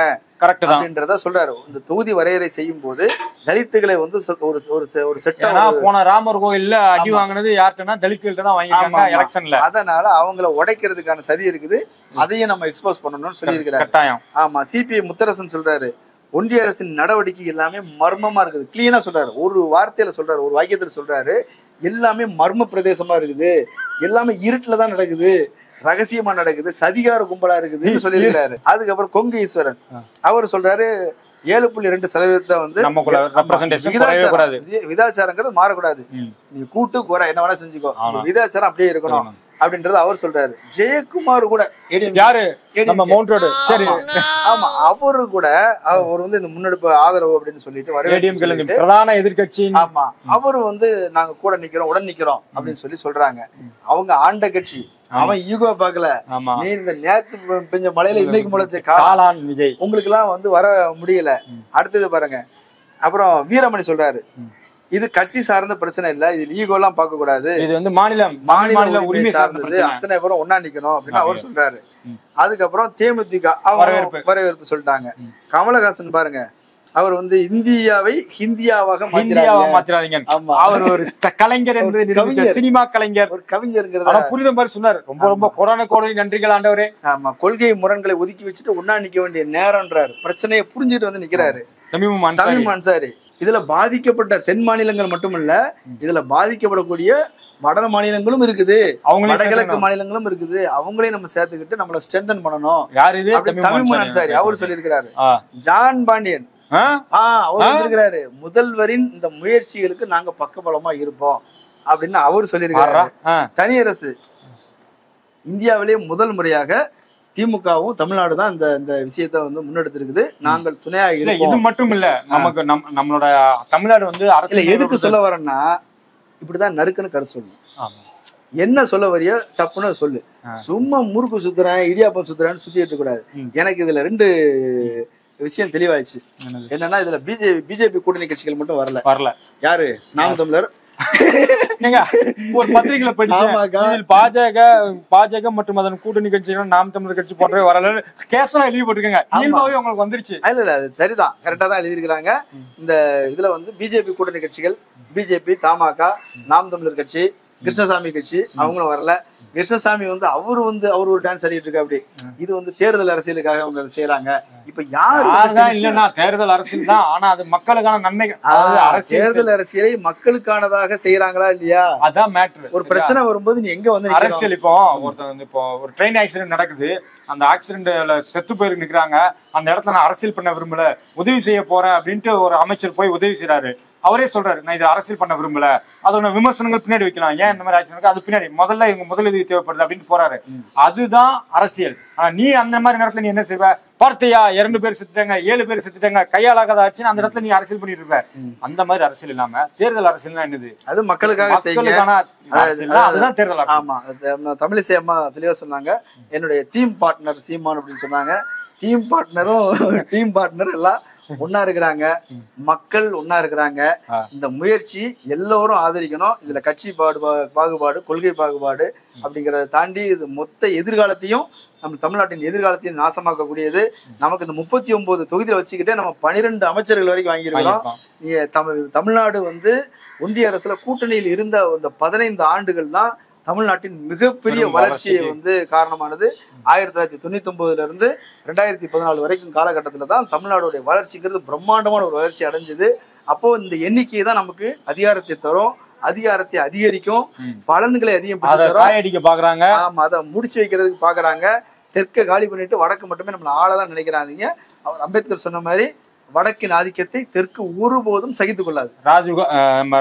அப்படின்றத சொல்றாரு. இந்த தொகுதி வரையறை செய்யும் போது தலித்துகளை வந்து ஒரு செட்டா போன ராமர் கோயில்ல அடி வாங்கினது யார்கிட்டனா தலித்துகள்ட்ட தான் வாங்கிட்டாங்க எலெக்ஷன்ல. அதனால அவங்கள உடைக்கிறதுக்கான சதி இருக்குது, அதையும் நம்ம எக்ஸ்போஸ் பண்ணணும்னு சொல்லி இருக்கிறாரு. ஆமா சிபிஐ முத்தரசன் சொல்றாரு, ஒன்றிய அரசின் நடவடிக்கை எல்லாமே மர்மமா இருக்குது. கிளீனா சொல்றாரு, ஒரு வார்த்தையில சொல்றாரு, ஒரு வாக்கியத்துல சொல்றாரு, எல்லாமே மர்ம பிரதேசமா இருக்குது, எல்லாமே இருட்டுலதான் நடக்குது, ரகசியமா நடக்குது, சதிகார கும்பலா இருக்குதுன்னு சொல்லியிருக்கிறாரு. அதுக்கப்புறம் கொங்கு ஈஸ்வரன் அவர் சொல்றாரு 7.2% வந்து விதாச்சாரங்கிறது மாறக்கூடாது, நீ கூட்டு குறை என்ன வேணா செஞ்சுக்கோ, விதாச்சாரம் அப்படியே இருக்கணும் அப்படின்றது அவர் சொல்றாரு. ஜெயக்குமார் கூட ஆமா அவரு கூட அவர் வந்து இந்த முன்னெடுப்பு ஆதரவு அப்படின்னு சொல்லிட்டு பிரதான எதிர்கட்சி ஆமா அவரு வந்து நாங்க கூட நிக்கிறோம், உடன் நிக்கிறோம் அப்படின்னு சொல்றாங்க. அவங்க ஆண்ட கட்சி, அவன் ஈகோ பாக்கல, நீ இந்த நேத்து பெஞ்ச மழையில இன்னைக்கு முளைச்ச காளான் விஜய் உங்களுக்கு எல்லாம் வந்து வர முடியல. அடுத்தது பாருங்க, அப்புறம் வீரமணி சொல்றாரு, இது கட்சி சார்ந்த பிரச்சனை இல்ல, இது ஈகோ எல்லாம் பார்க்க கூடாது, இது வந்து மாநில உரிமை சார்ந்தது, அத்தனை பேரும் ஒன்னா நிக்கணும் அப்படின்னு அவர் சொல்றாரு. அதுக்கப்புறம் தேமுதிக வரவேற்பு சொல்லிட்டாங்க. கமலஹாசன் பாருங்க, அவர் வந்து இந்தியாவை ஹிந்தியாவாக மாத்திராதீங்க, அவர் ஒரு கலைஞர் என்று சினிமா கலைஞர், ஒரு கவிஞருங்கிறத புரித மாதிரி சொன்னார். ரொம்ப கோடான நன்றிகள் ஆண்டவரே. ஆமா கொள்கை முரண்களை ஒதுக்கி வச்சுட்டு ஒன்னா நிக்க வேண்டிய நேரம்ன்றாரு. பிரச்சனையை புரிஞ்சுட்டு வந்து நிக்கிறாரு தமிம் அன்சாரி. இதுல பாதிக்கப்பட்ட தென் மாநிலங்கள் மட்டுமல்ல, இதுல பாதிக்கப்படக்கூடிய வட மாநிலங்களும் இருக்குது, வடகிழக்கு மாநிலங்களும் இருக்குது, அவங்களையும் நம்ம சேர்த்துக்கிட்டு நம்மள ஸ்ட்ரென்தன் பண்ணணும். யார் இது? தமிம் அன்சாரி அவர் சொல்லியிருக்கிறாரு. ஜான் பாண்டியன் அவர் சொல்லியிருக்கிறாரு, முதல்வரின் இந்த முயற்சிகளுக்கு நாங்க பக்கபலமா இருப்போம் அப்படின்னு அவர் சொல்லியிருக்கிறாரு. தனியரசு இந்தியாவிலேயே முதல் முறையாக திமுகவும் தமிழ்நாடு தான் இந்த விஷயத்த வந்து முன்னெடுத்திருக்குது, நாங்கள் துணையாக இருக்கோம். இது மட்டும் இல்ல, நமக்கு நம்மளோட தமிழ்நாடு வந்து அரசியல் எதுக்கு சொல்ல வரேன்னா, இப்படிதான் நறுக்குன்னு கருத்து சொல்லணும். என்ன சொல்ல வரையோ தப்புன்னு சொல்லு, சும்மா முறுக்கு சுத்துறேன் இடியாப்பம் சுத்துறேன்னு சுத்திட்டு கூடாது. எனக்கு இதுல 2 விஷயம் தெளிவாயிடுச்சு. என்னன்னா இதுல பிஜேபி கூட்டணி கட்சிகள் மட்டும் வரல. யாரு? நாம் தமிழர் ஒரு பத்திரிகையில படிச்சேன், பாஜக மற்றும் அதன் கூட்டணி கட்சிகள் நாம் தமிழர் கட்சி போன்றவை வரல கேஸ்லாம் எழுதி போட்டுருக்காங்க. உங்களுக்கு வந்துருச்சு. இல்ல சரிதான், கரெக்டா தான் எழுதியிருக்கிறாங்க. இந்த இதுல வந்து பிஜேபி கூட்டணி கட்சிகள், பிஜேபி, தமாக, நாம் தமிழர் கட்சி, கிருஷ்ணசாமி கட்சி அவங்களும் வரல. கிருஷ்ணசாமி வந்து அவர் ஒரு டான்ஸ் ஆடிட்டு இருக்கு. அப்படி இது வந்து தேர்தல் அரசியலுக்காக அவங்க அதை செய்யறாங்க. இப்ப யாரு இல்லன்னா தேர்தல் அரசியல் தான், ஆனா அது மக்களுக்கான நன்மை. தேர்தல் அரசியலை மக்களுக்கானதாக செய்யறாங்களா இல்லையா, அதான் மேட்டர். ஒரு பிரச்சனை வரும்போது நீ எங்க வந்து அரசியல், இப்போ ஒருத்தர் வந்து இப்போ ஒரு ட்ரெயின் ஆக்சிடென்ட் நடக்குது, அந்த ஆக்சிடென்ட்ல செத்து போயிருக்கு நிக்கிறாங்க, அந்த இடத்துல நான் அரசியல் பண்ண விரும்பல, உதவி செய்ய போறேன் அப்படின்ட்டு ஒரு அமைச்சர் போய் உதவி செய்யறாரு. அவரே சொல்றாரு, நான் இது அரசியல் பண்ண விரும்பல, அதோட விமர்சனங்கள் பின்னாடி வைக்கலாம், ஏன் இந்த மாதிரி ஆச்சு அது பின்னாடி முதல்ல எங்க முதலுதவி தேவைப்படுது அப்படின்னு போறாரு. அதுதான் அரசியல். ஆனா நீ அந்த மாதிரி நேரத்துல நீ என்ன செய்வ? பார்த்தையா 2 பேர் செத்துட்டாங்க, 7 பேர் செத்துட்டாங்க, கையாளாகாத ஆச்சுன்னு அந்த இடத்துல நீ அரசியல் பண்ணிட்டு இருப்ப. அந்த மாதிரி அரசியல் இல்லாம தேர்தல் அரசியல்னா என்னது? அது மக்களுக்காக அதுதான் தேர்தல். ஆமா, தமிழிசை அம்மா தெளிவா சொன்னாங்க. என்னுடைய டீம் பார்ட்னர் சீமான் அப்படின்னு சொன்னாங்க. டீம் பார்ட்னர் எல்லாம் ஒன்னா இருக்கிறாங்க, மக்கள் ஒன்னா இருக்கிறாங்க. இந்த முயற்சி எல்லோரும் ஆதரிக்கணும். இதுல கட்சி பாகுபாடு, கொள்கை பாகுபாடு அப்படிங்கறத தாண்டி இது மொத்த எதிர்காலத்தையும், நம்ம தமிழ்நாட்டின் எதிர்காலத்தையும் நாசமாக்க கூடியது. நமக்கு இந்த 39 தொகுதியில வச்சுக்கிட்டே நம்ம 12 அமைச்சர்கள் வரைக்கும் வாங்கியிருக்கிறோம். தமிழ்நாடு வந்து ஒன்றிய அரசுல கூட்டணியில் இருந்த இந்த 15 ஆண்டுகள் தான் தமிழ்நாட்டின் மிகப்பெரிய வளர்ச்சியை வந்து காரணமானது. 1999 இருந்து 2014 வரைக்கும் காலகட்டத்துல தான் தமிழ்நாடுடைய வளர்ச்சிங்கிறது பிரம்மாண்டமான ஒரு வளர்ச்சி அடைஞ்சது. அப்போ இந்த எண்ணிக்கையை தான் நமக்கு அதிகாரத்தை தரும், அதிகாரத்தை அதிகரிக்கும், பலன்களை அதிகம் பாக்குறாங்க. ஆமா, அதை முடிச்சு வைக்கிறதுக்கு பாக்குறாங்க. தெற்க காலி பண்ணிட்டு வடக்கு மட்டுமே நம்மள ஆளலாம் நினைக்கிறாங்க. அவர் அம்பேத்கர் சொன்ன மாதிரி வடக்கின் ஆதிக்கத்தை தெற்கு ஒருபோதும் சகித்துக் கொள்ளாது.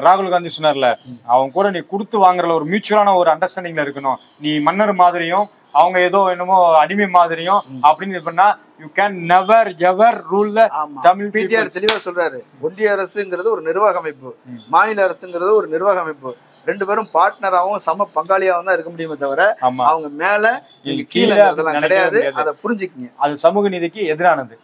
ராகுல் காந்தி சொன்னார்ல, அவங்க கூட நீ கொடுத்து வாங்குற ஒரு மியூச்சுவலான ஒரு அண்டர்ஸ்டாண்டிங்ல இருக்கணும். நீ மன்னர் மாதிரியும் அவங்க ஏதோ என்னமோ அடிமை மாதிரியும் அப்படின்னு பண்ணா you can never ever rule the Tamil. PTR தெளிவா சொல்றாரு, ஒன்றிய அரசுங்கிறது ஒரு நிர்வாக அமைப்பு, மாநில அரசுங்கிறது ஒரு நிர்வாக அமைப்பு. 2 பேரும் பார்ட்னராகவும் சம பங்காளியாகவும் தான் இருக்க முடியுமே தவிர அவங்க மேல கீழே கிடையாது. அதை புரிஞ்சுக்கிங்க. அது சமூக நீதிக்கு எதிரானது.